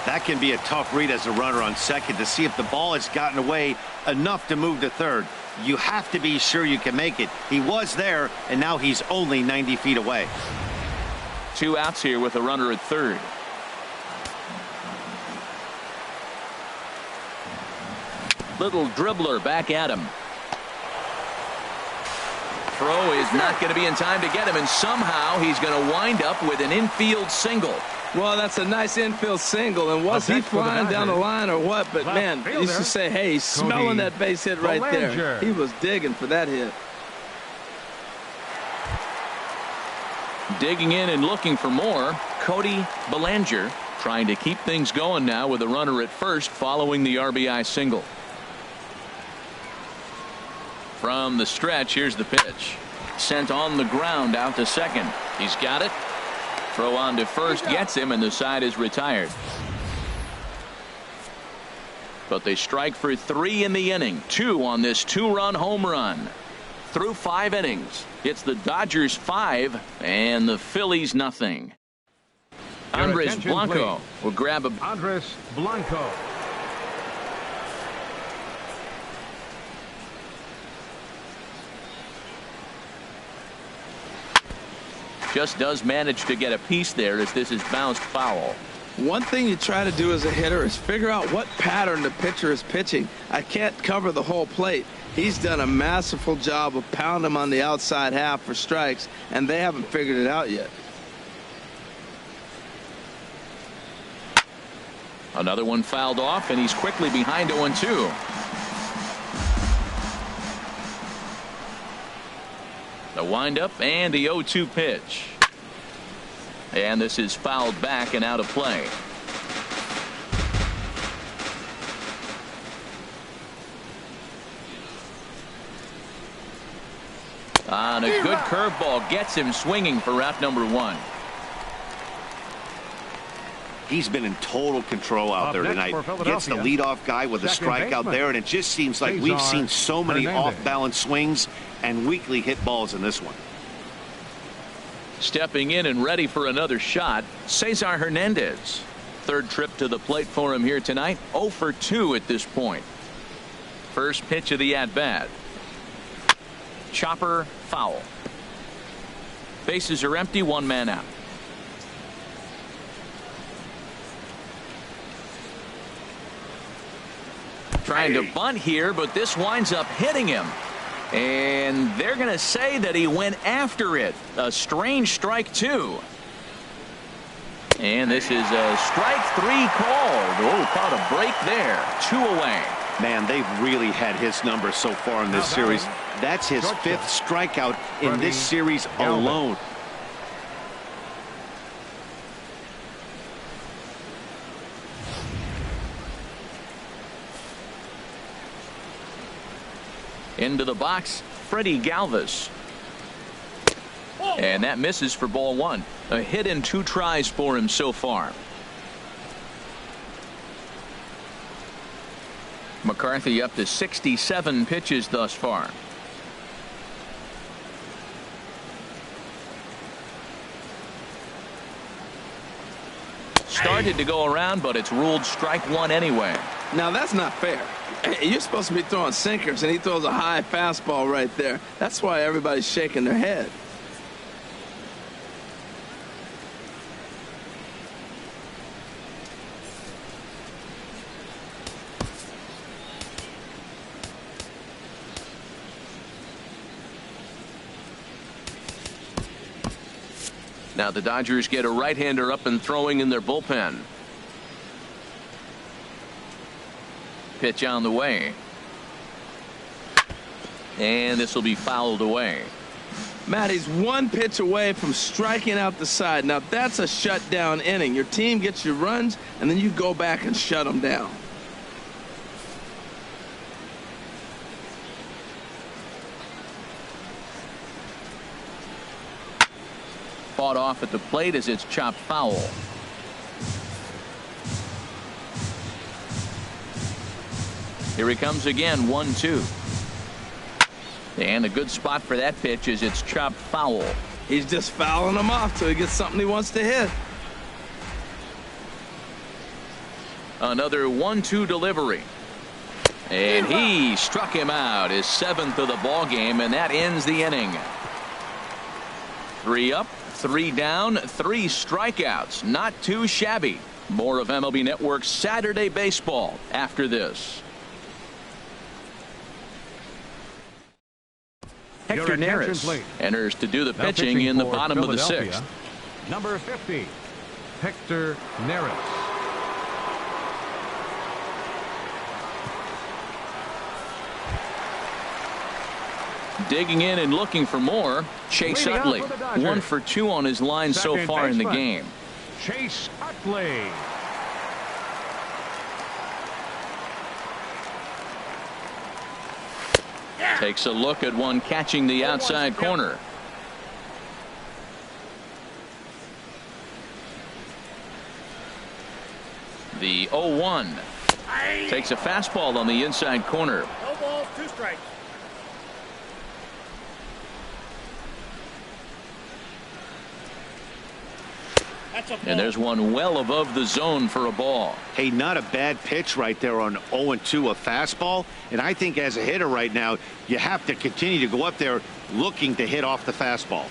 That can be a tough read as a runner on second to see if the ball has gotten away enough to move to third. You have to be sure you can make it. He was there, and now he's only 90 feet away. 2 outs here with a runner at third. Little dribbler back at him. Throw is not going to be in time to get him, and somehow he's going to wind up with an infield single. Well, that's a nice infield single, and was he flying down the line or what? But, man, you used to say, hey, he's smelling that base hit right there. He was digging for that hit. Digging in and looking for more, Cody Bellinger trying to keep things going now with a runner at first following the RBI single. From the stretch, here's the pitch. Sent on the ground out to second. He's got it. Throw on to first gets him, and the side is retired. But they strike for 3 in the inning. 2 on this 2-run home run. Through 5 innings, it's the Dodgers 5 and the Phillies nothing. Andres Blanco will grab a. Andres Blanco. Just does manage to get a piece there as this is bounced foul. One thing you try to do as a hitter is figure out what pattern the pitcher is pitching. I can't cover the whole plate. He's done a masterful job of pounding him on the outside half for strikes, and they haven't figured it out yet. Another one fouled off, and he's quickly behind 0-2. The windup and the 0-2 pitch. And this is fouled back and out of play. And a good curveball gets him swinging for out number 1. He's been in total control out there tonight. Gets the leadoff guy with a strikeout there, and it just seems like we've seen so many off-balance swings and weakly hit balls in this one. Stepping in and ready for another shot, Cesar Hernandez. Third trip to the plate for him here tonight. 0 for 2 at this point. First pitch of the at-bat. Chopper foul. Bases are empty, 1 man out. Trying to bunt here, but this winds up hitting him. And they're going to say that he went after it. A strange strike 2. And this is a strike 3 called. Oh, caught a break there. 2 away. Man, they've really had his number so far in this series. That's his 5th strikeout in this series alone. Into the box, Freddie Galvis. And that misses for ball 1. A hit in 2 tries for him so far. McCarthy up to 67 pitches thus far. Started to go around, but it's ruled strike 1 anyway. Now that's not fair. You're supposed to be throwing sinkers, and he throws a high fastball right there. That's why everybody's shaking their head. Now the Dodgers get a right-hander up and throwing in their bullpen. Pitch on the way. And this will be fouled away. Matt, he's 1 pitch away from striking out the side. Now that's a shutdown inning. Your team gets your runs, and then you go back and shut them down. Fought off at the plate as it's chopped foul. Here he comes again, 1-2. And a good spot for that pitch is it's chopped foul. He's just fouling him off till he gets something he wants to hit. Another 1-2 delivery. And he struck him out, his 7th of the ball game, and that ends the inning. 3 up, 3 down, 3 strikeouts. Not too shabby. More of MLB Network's Saturday Baseball after this. Hector Neris enters to do the pitching in the bottom of the 6th. Number 50, Hector Neris. Digging in and looking for more, Chase Utley. 1 for 2 on his line so far in the game. Chase Utley. Takes a look at one catching the outside corner. The 0-1 takes a fastball on the inside corner. No balls, 2 strikes. And there's one well above the zone for a ball. Hey, not a bad pitch right there on 0-2, a fastball. And I think as a hitter right now, you have to continue to go up there looking to hit off the fastball.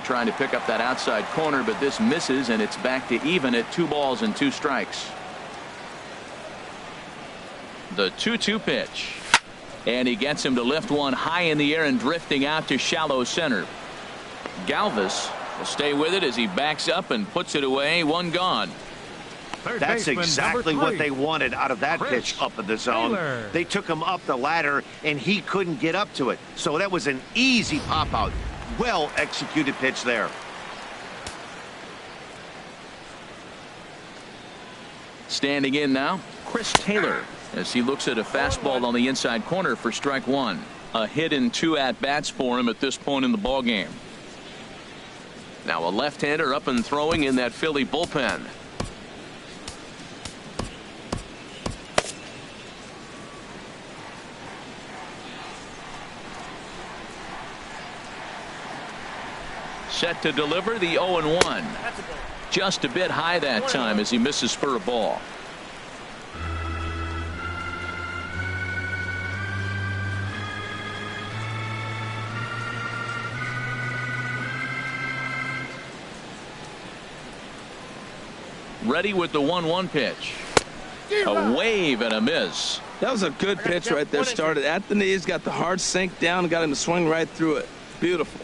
Trying to pick up that outside corner, but this misses, and it's back to even at 2 balls and 2 strikes. The 2-2 pitch. And he gets him to lift one high in the air and drifting out to shallow center. Galvis will stay with it as he backs up and puts it away. 1 gone. That's exactly what they wanted out of that pitch up in the zone. They took him up the ladder, and he couldn't get up to it. So that was an easy pop out. Well executed pitch there. Standing in now, Chris Taylor, as he looks at a fastball on the inside corner for strike 1. A hit in 2 at-bats for him at this point in the ballgame. Now a left-hander up and throwing in that Philly bullpen. Set to deliver the 0-1. Just a bit high that time as he misses for a ball. Ready with the 1-1 pitch. A wave and a miss. That was a good pitch right there. Started at the knees, got the hard sink down, got him to swing right through it. Beautiful.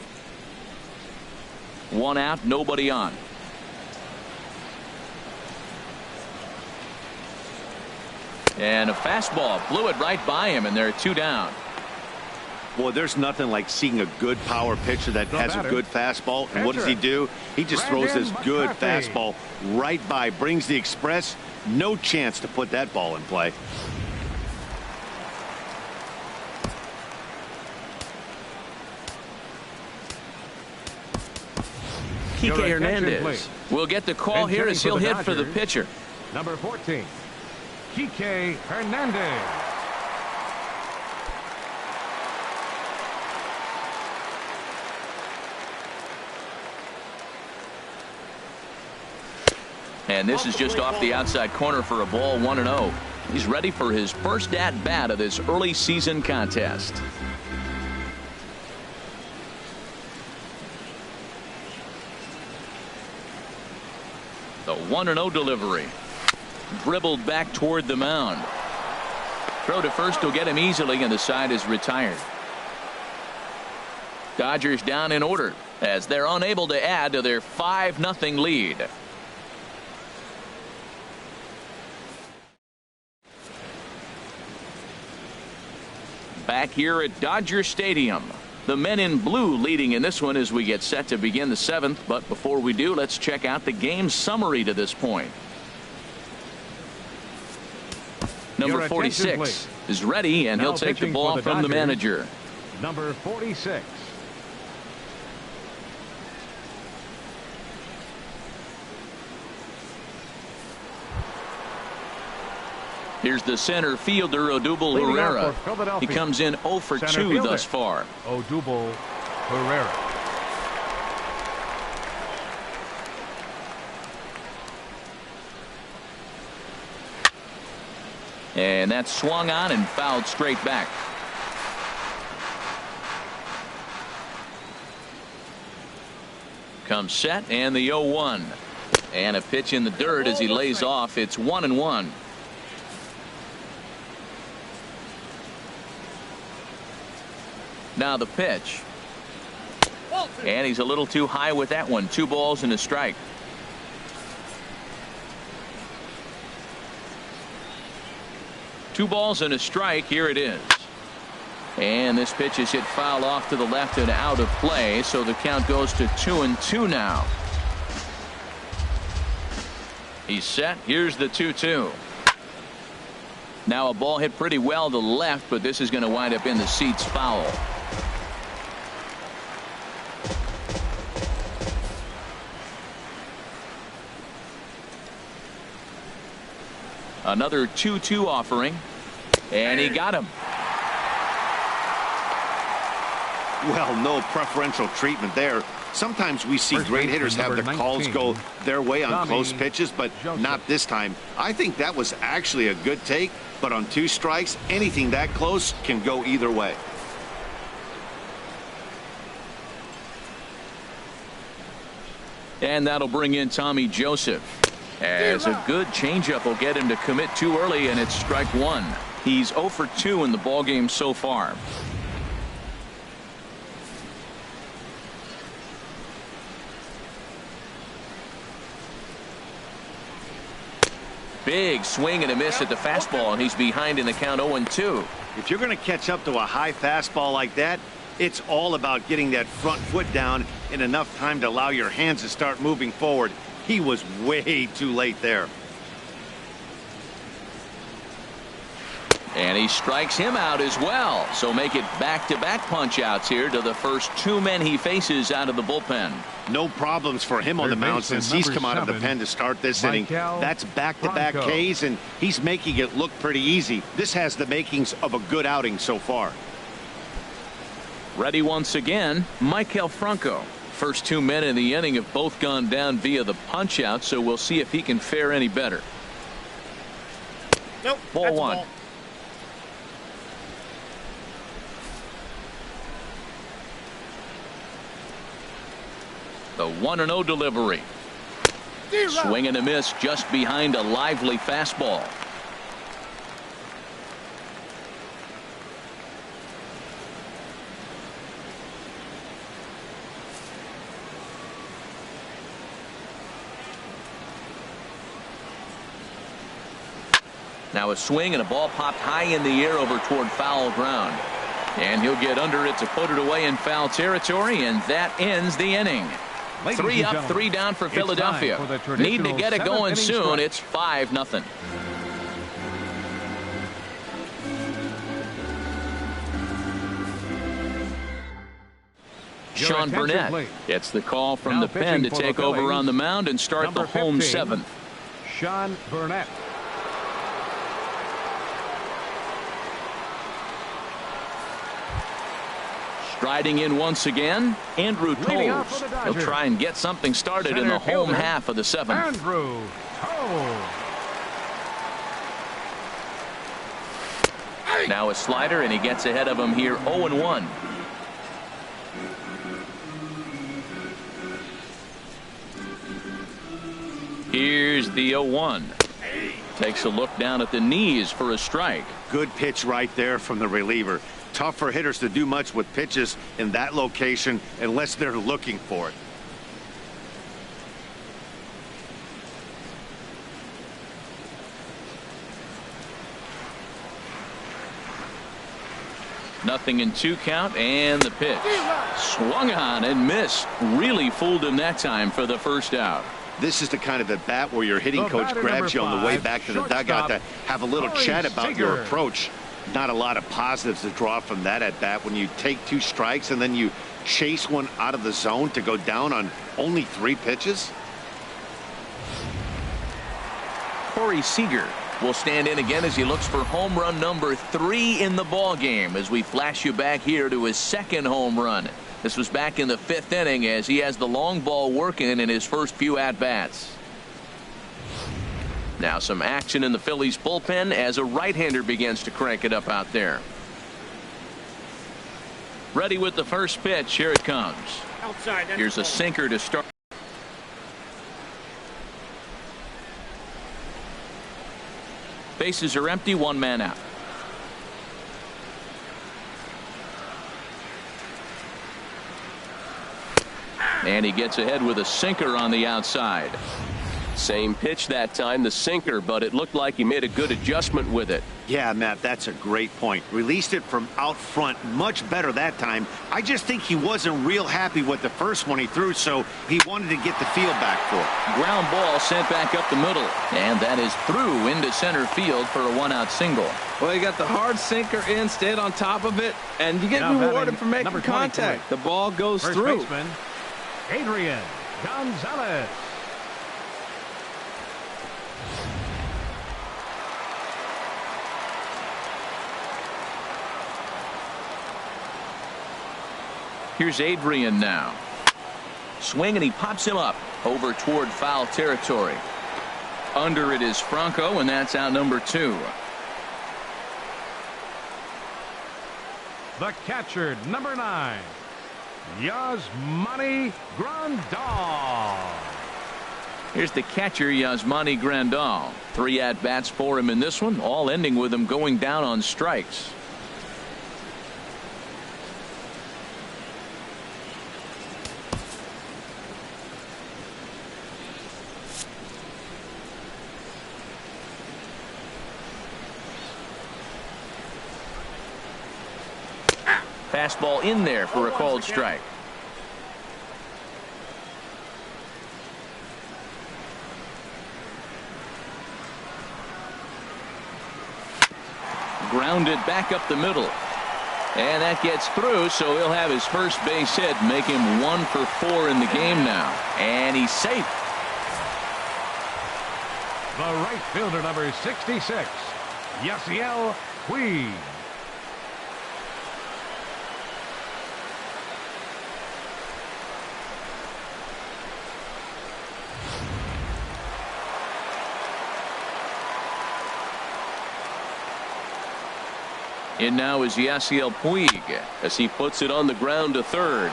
1 out, nobody on. And a fastball blew it right by him, and there are 2 down. Boy, there's nothing like seeing a good power pitcher that has a good fastball. And what does he do? He just throws this good fastball right by, brings the express. No chance to put that ball in play. Kike Hernandez will get the call here as he'll hit for the pitcher. Number 14, Kike Hernandez. And this is just off the outside corner for a ball, 1-0. He's ready for his first at-bat of this early season contest. The 1-0 delivery. Dribbled back toward the mound. Throw to first will get him easily, and the side is retired. Dodgers down in order as they're unable to add to their 5-0 lead. Back here at Dodger Stadium. The men in blue leading in this one as we get set to begin the 7th. But before we do, let's check out the game summary to this point. Number 46 is ready, and he'll take the ball from the manager. Number 46. Here's the center fielder, Odubel Herrera. He comes in 0 for 2 thus far. Odubel Herrera. And that's swung on and fouled straight back. Comes set and the 0-1. And a pitch in the dirt as he lays off. It's 1-1. Now the pitch. And he's a little too high with that one. 2 balls and a strike. Two balls and a strike. Here it is. And this pitch is hit foul off to the left and out of play. So the count goes to 2-2 now. He's set. Here's the 2-2. Now a ball hit pretty well to left, but this is going to wind up in the seats foul. Another 2-2 offering, and he got him. Well, no preferential treatment there. Sometimes we see great hitters have the calls go their way on close pitches, but not this time. I think that was actually a good take, but on 2 strikes, anything that close can go either way. And that'll bring in Tommy Joseph. As a good changeup will get him to commit too early, and it's strike 1. He's 0 for 2 in the ballgame so far. Big swing and a miss at the fastball, and he's behind in the count 0-2. If you're going to catch up to a high fastball like that, it's all about getting that front foot down in enough time to allow your hands to start moving forward. He was way too late there. And he strikes him out as well. So make it back-to-back punch-outs here to the first 2 men he faces out of the bullpen. No problems for him on the mound since he's come out of the pen to start this inning. That's back-to-back Ks, and he's making it look pretty easy. This has the makings of a good outing so far. Ready once again, Maikel Franco. First 2 men in the inning have both gone down via the punch-out, so we'll see if he can fare any better. Nope. Ball 1. The 1-0 delivery. Swing and a miss just behind a lively fastball. Now a swing and a ball popped high in the air over toward foul ground. And he'll get under it to put it away in foul territory, and that ends the inning. 3 up, 3 down for Philadelphia. Need to get it going soon. It's 5-0. Sean Burnett gets the call from the pen to take over on the mound and start the home 7th. Sean Burnett. Striding in once again, Andrew Toles. He'll try and get something started in the home half of the 7th. Andrew Toles. Now a slider, and he gets ahead of him here 0-1. Here's the 0-1. Takes a look down at the knees for a strike. Good pitch right there from the reliever. Tough for hitters to do much with pitches in that location unless they're looking for it. Nothing in 2 count, and the pitch. Swung on and missed. Really fooled him that time for the first out. This is the kind of at bat where your hitting coach grabs you on the way back to the dugout to have a little chat about your approach. Not a lot of positives to draw from that at bat when you take 2 strikes and then you chase one out of the zone to go down on only 3 pitches. Corey Seager will stand in again as he looks for home run number 3 in the ball game as we flash you back here to his second home run. This was back in the 5th inning as he has the long ball working in his first few at-bats. Now some action in the Phillies bullpen as a right-hander begins to crank it up out there. Ready with the first pitch. Here it comes. Here's a sinker to start. Bases are empty, 1 man out. And he gets ahead with a sinker on the outside. Same pitch that time, the sinker, but it looked like he made a good adjustment with it. Yeah, Matt, that's a great point. Released it from out front much better that time. I just think he wasn't real happy with the first one he threw, so he wanted to get the feel back for it. Ground ball sent back up the middle, and that is through into center field for a 1-out single. Well, you got the hard sinker in, stayed on top of it, and you get rewarded for making contact. The ball goes First through. Baseman, Adrian Gonzalez. Here's Adrian now. Swing, and he pops him up over toward foul territory. Under it is Franco, and that's out number 2. The catcher, number 9, Yasmani Grandal. Here's the catcher, Yasmani Grandal. 3 at-bats for him in this one, all ending with him going down on strikes. Fastball in there for a called strike. Grounded back up the middle. And that gets through, so he'll have his first base hit, make him 1 for 4 in the game now. And he's safe. The right fielder, number 66, Yasiel Puig. In now is Yasiel Puig as he puts it on the ground to third.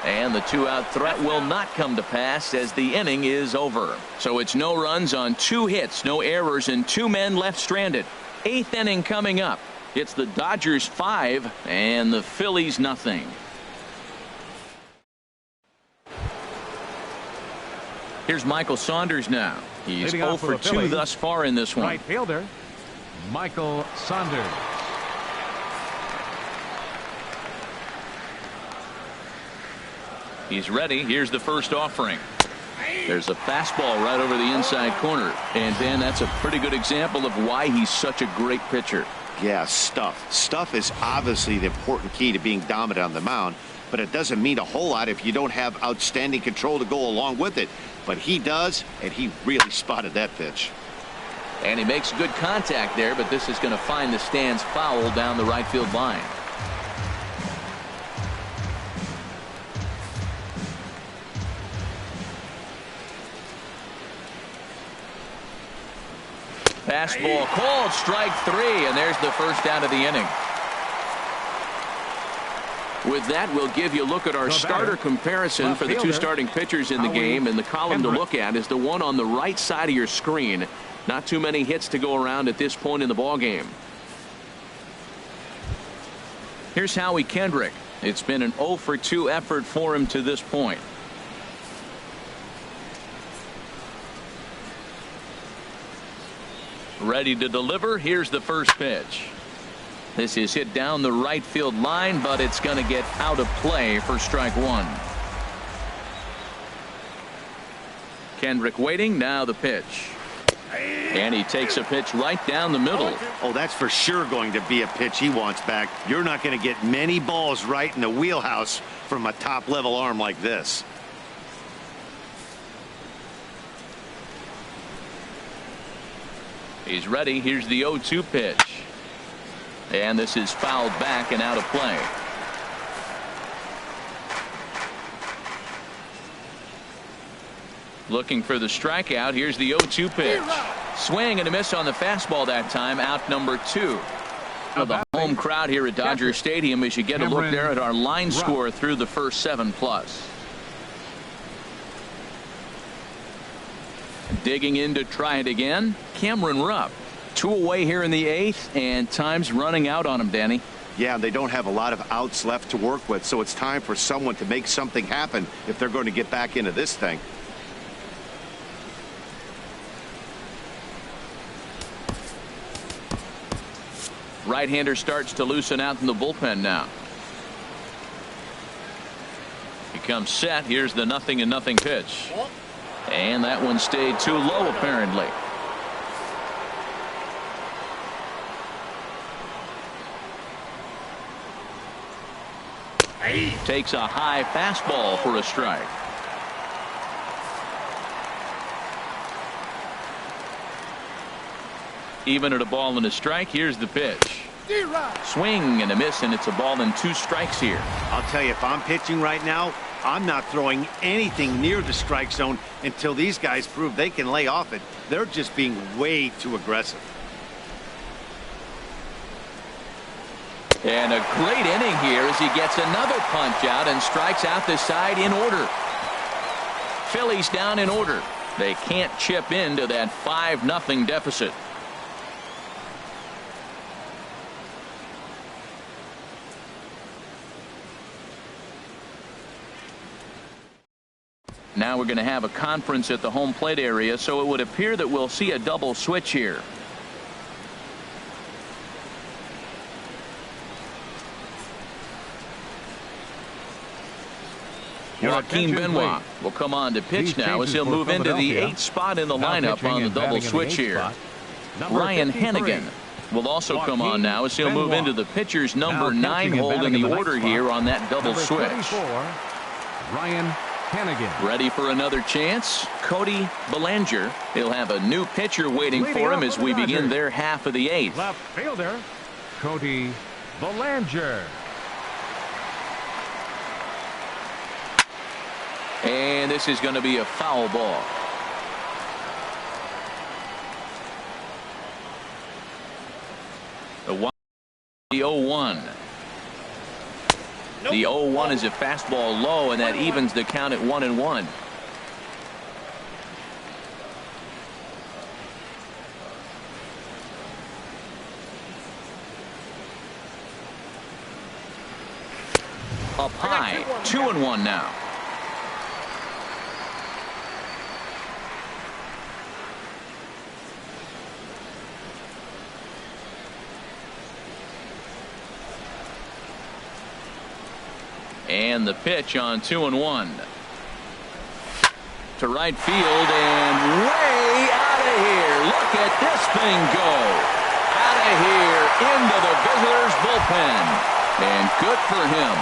And the 2-out threat will not come to pass as the inning is over. So it's no runs on 2 hits, no errors, and 2 men left stranded. 8th inning coming up. It's the Dodgers 5 and the Phillies nothing. Here's Michael Saunders now. He's 0 for 2 thus far in this one. Right fielder, Michael Saunders. He's ready. Here's the first offering. There's a fastball right over the inside corner. And Ben, that's a pretty good example of why he's such a great pitcher. Yeah, stuff. Stuff is obviously the important key to being dominant on the mound, but it doesn't mean a whole lot if you don't have outstanding control to go along with it. But he does, and he really spotted that pitch. And he makes good contact there, but this is going to find the stands foul down the right field line. Fastball called, strike 3, and there's the first out of the inning. With that, we'll give you a look at our starter comparison for the 2 starting pitchers in the game, and the column to look at is the one on the right side of your screen. Not too many hits to go around at this point in the ballgame. Here's Howie Kendrick. It's been an 0 for 2 effort for him to this point. Ready to deliver. Here's the first pitch. This is hit down the right field line, but it's going to get out of play for strike 1. Kendrick waiting. Now the pitch. And he takes a pitch right down the middle. Oh, that's for sure going to be a pitch he wants back. You're not going to get many balls right in the wheelhouse from a top-level arm like this. He's ready. Here's the 0-2 pitch. And this is fouled back and out of play. Looking for the strikeout. Here's the 0-2 pitch. Swing and a miss on the fastball that time. Out number 2. The home crowd here at Dodger Stadium as you get a look there at our line score through the first 7+. Digging in to try it again, Cameron Rupp. 2 away here in the 8th, and time's running out on him, Danny. Yeah, they don't have a lot of outs left to work with, so it's time for someone to make something happen if they're going to get back into this thing. Right-hander starts to loosen out in the bullpen now. He comes set. Here's the 0-0 pitch. And that one stayed too low, apparently. Takes a high fastball for a strike. Even at a ball and a strike. Here's the pitch. Swing and a miss, and it's a ball and 2 strikes here. I'll tell you, if I'm pitching right now, I'm not throwing anything near the strike zone until these guys prove they can lay off it. They're just being way too aggressive. And a great inning here as he gets another punch out and strikes out the side in order. Phillies down in order. They can't chip into that 5-0 deficit. Now we're going to have a conference at the home plate area, so it would appear that we'll see a double switch here. Joaquin Benoit will come on to pitch now as he'll move into the 8th spot in the lineup on the double switch here. Ryan Hennigan will also come on now as he'll move into the pitcher's number 9 hold in the order here on that double switch. Ryan Hennigan. Ready for another chance? Cody Bellinger. He'll have a new pitcher waiting for him as we begin their half of the 8th. Left fielder Cody Bellinger. And this is going to be a foul ball. The 0-1. The 0-1 is a fastball low, and that evens the count at 1-1. Up high, 2-1 now. And the pitch on 2-1 to right field and way out of here. Look at this thing go out of here into the visitors bullpen, and good for him.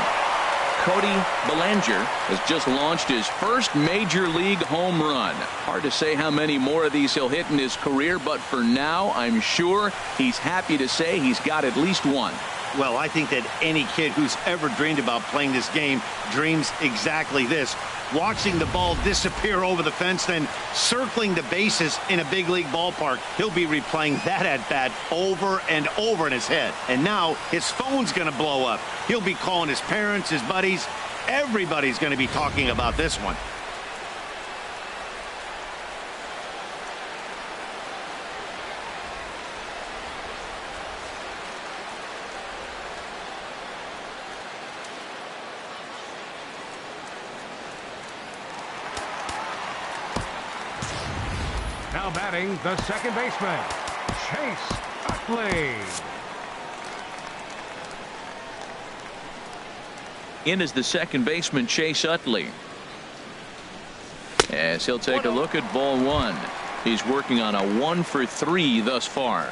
Cody Bellinger has just launched his first major league home run. Hard to say how many more of these he'll hit in his career, but for now I'm sure he's happy to say he's got at least one. Well, I think that any kid who's ever dreamed about playing this game dreams exactly this. Watching the ball disappear over the fence, then circling the bases in a big league ballpark. He'll be replaying that at bat over and over in his head. And now his phone's going to blow up. He'll be calling his parents, his buddies. Everybody's going to be talking about this one. Now batting the second baseman, Chase Utley. In is the second baseman, Chase Utley. As he'll take a look at ball 1. He's working on a 1-for-3 thus far.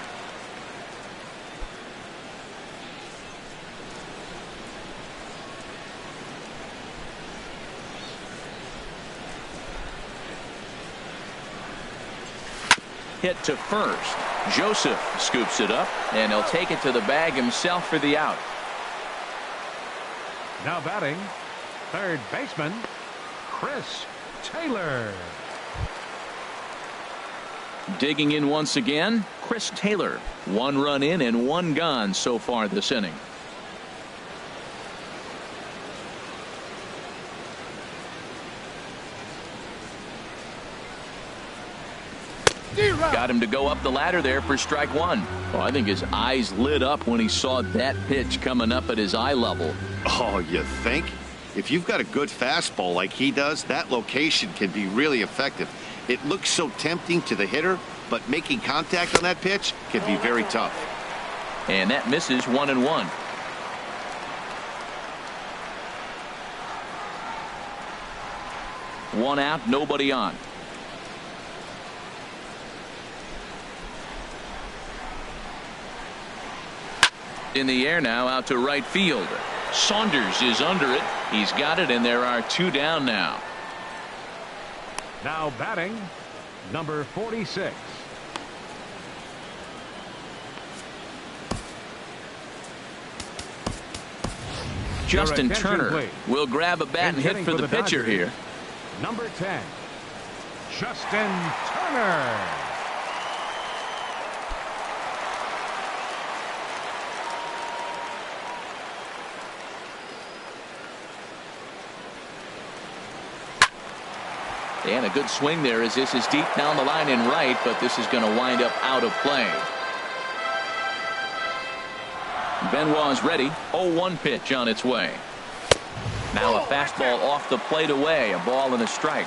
Hit to first. Joseph scoops it up, and he'll take it to the bag himself for the out. Now batting, third baseman, Chris Taylor. Digging in once again, Chris Taylor. 1 run in and 1 gone so far this inning. Got him to go up the ladder there for strike 1. Oh, I think his eyes lit up when he saw that pitch coming up at his eye level. Oh, you think? If you've got a good fastball like he does, that location can be really effective. It looks so tempting to the hitter, but making contact on that pitch can be very tough. And that misses 1-1. One out, nobody on. In the air now, out to right field. Saunders is under it. He's got it, and there are 2 down now. Now batting, number 46. Justin Turner will grab a bat and hit for the pitcher here. Number 10, Justin Turner. And a good swing there as this is deep down the line in right, but this is going to wind up out of play. Benoit's ready. 0-1 pitch on its way. Now a fastball off the plate away. A ball and a strike.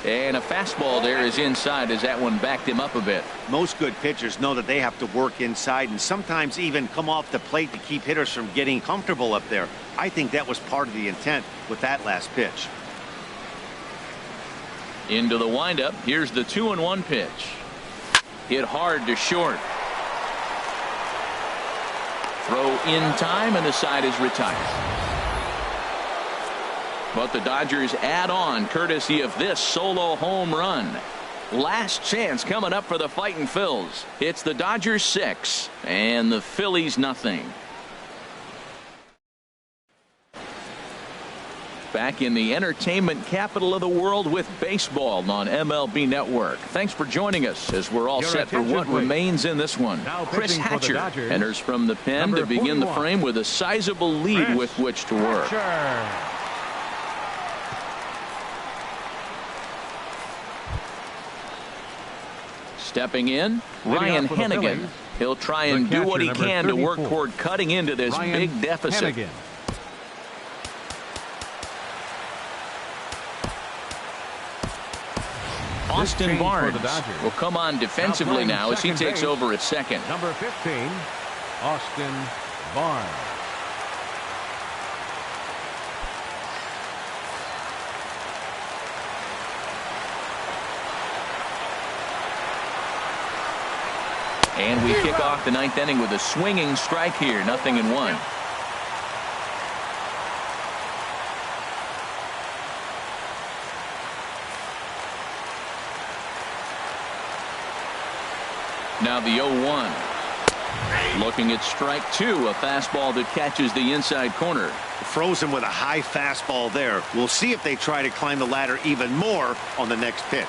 And a fastball there is inside as that one backed him up a bit. Most good pitchers know that they have to work inside and sometimes even come off the plate to keep hitters from getting comfortable up there. I think that was part of the intent with that last pitch. Into the windup. Here's the 2-1 pitch. Hit hard to short. Throw in time, and the side is retired. But the Dodgers add on courtesy of this solo home run. Last chance coming up for the Fightin' Phils. It's the Dodgers 6 and the Phillies nothing. Back in the entertainment capital of the world with baseball on MLB Network. Thanks for joining us as we're all set for what remains in this one. Chris Hatcher enters from the pen to begin the frame with a sizable lead with which to work. Stepping in, Ryan Hennigan. He'll try and do what he can to work toward cutting into this big deficit. Austin Barnes will come on defensively now as he takes over at second. Number 15, Austin Barnes. And we kick off the 9th inning with a swinging strike here. 0-1. Now the 0-1. Looking at strike 2. A fastball that catches the inside corner. Frozen with a high fastball there. We'll see if they try to climb the ladder even more on the next pitch.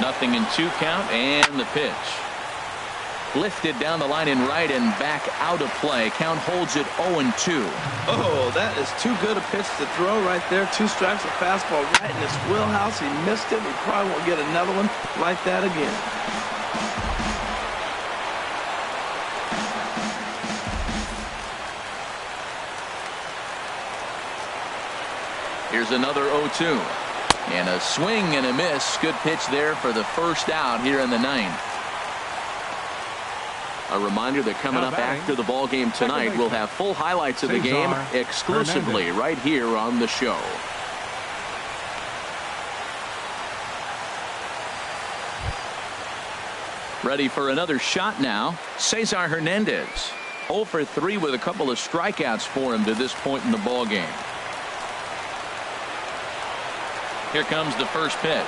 Nothing in 2 count, and the pitch. Lifted down the line in right and back out of play. Count holds it 0-2. Oh, that is too good a pitch to throw right there. 2 strikes, a fastball right in his wheelhouse. He missed it. He probably won't get another one like that again. Here's another 0-2. And a swing and a miss. Good pitch there for the first out here in the 9th. A reminder that coming up after the ball game tonight, we'll have full highlights of the game exclusively right here on the show. Ready for another shot now. Cesar Hernandez. 0 for 3 with a couple of strikeouts for him to this point in the ball game. Here comes the first pitch.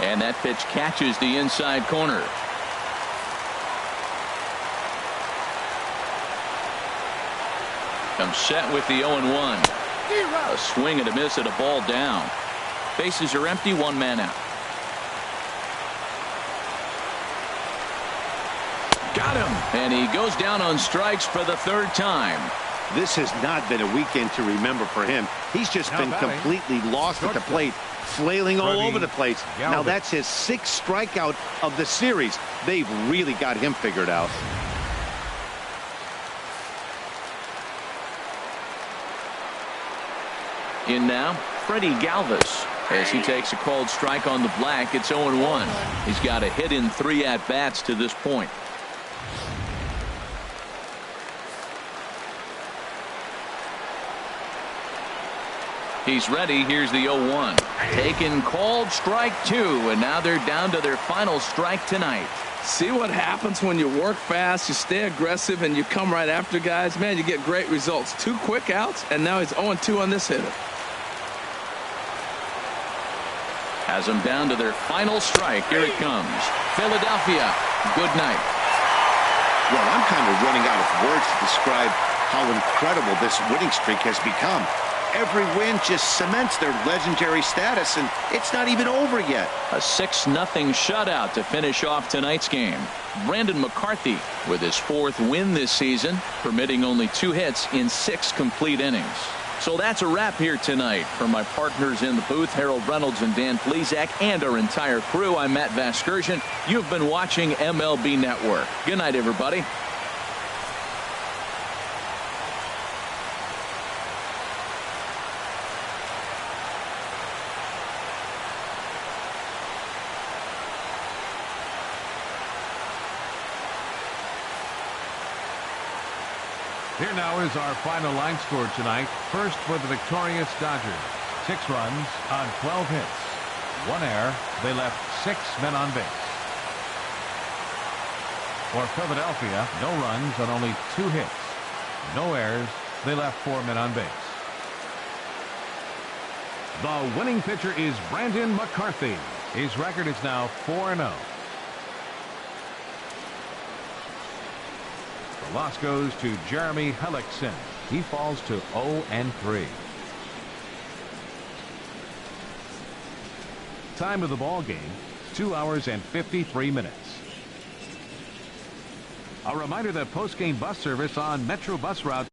And that pitch catches the inside corner. Comes set with the 0-1. A swing and a miss and a ball down. Bases are empty, 1 man out. Got him. And he goes down on strikes for the 3rd time. This has not been a weekend to remember for him. He's just been completely lost at the plate, flailing all over the place. Now that's his 6th strikeout of the series. They've really got him figured out. In now, Freddie Galvis. As he takes a called strike on the black, it's 0-1. He's got a hit in 3 at-bats to this point. He's ready. Here's the 0-1. Taken called strike 2, and now they're down to their final strike tonight. See what happens when you work fast, you stay aggressive, and you come right after guys? Man, you get great results. 2 quick outs, and now he's 0-2 on this hitter. Has them down to their final strike. Here it comes. Philadelphia, good night. Well, I'm kind of running out of words to describe how incredible this winning streak has become. Every win just cements their legendary status, and it's not even over yet. A 6-0 shutout to finish off tonight's game. Brandon McCarthy with his 4th win this season, permitting only 2 hits in 6 complete innings. So that's a wrap here tonight. For my partners in the booth, Harold Reynolds and Dan Plesac, and our entire crew, I'm Matt Vasgersian. You've been watching MLB Network. Good night, everybody. Here now is our final line score tonight. First for the victorious Dodgers. 6 runs on 12 hits. 1 error. They left 6 men on base. For Philadelphia, no runs on only 2 hits. No errors. They left 4 men on base. The winning pitcher is Brandon McCarthy. His record is now 4-0. The loss goes to Jeremy Hellickson. He falls to 0-3. Time of the ball game, 2 hours and 53 minutes. A reminder that post-game bus service on Metro Bus Route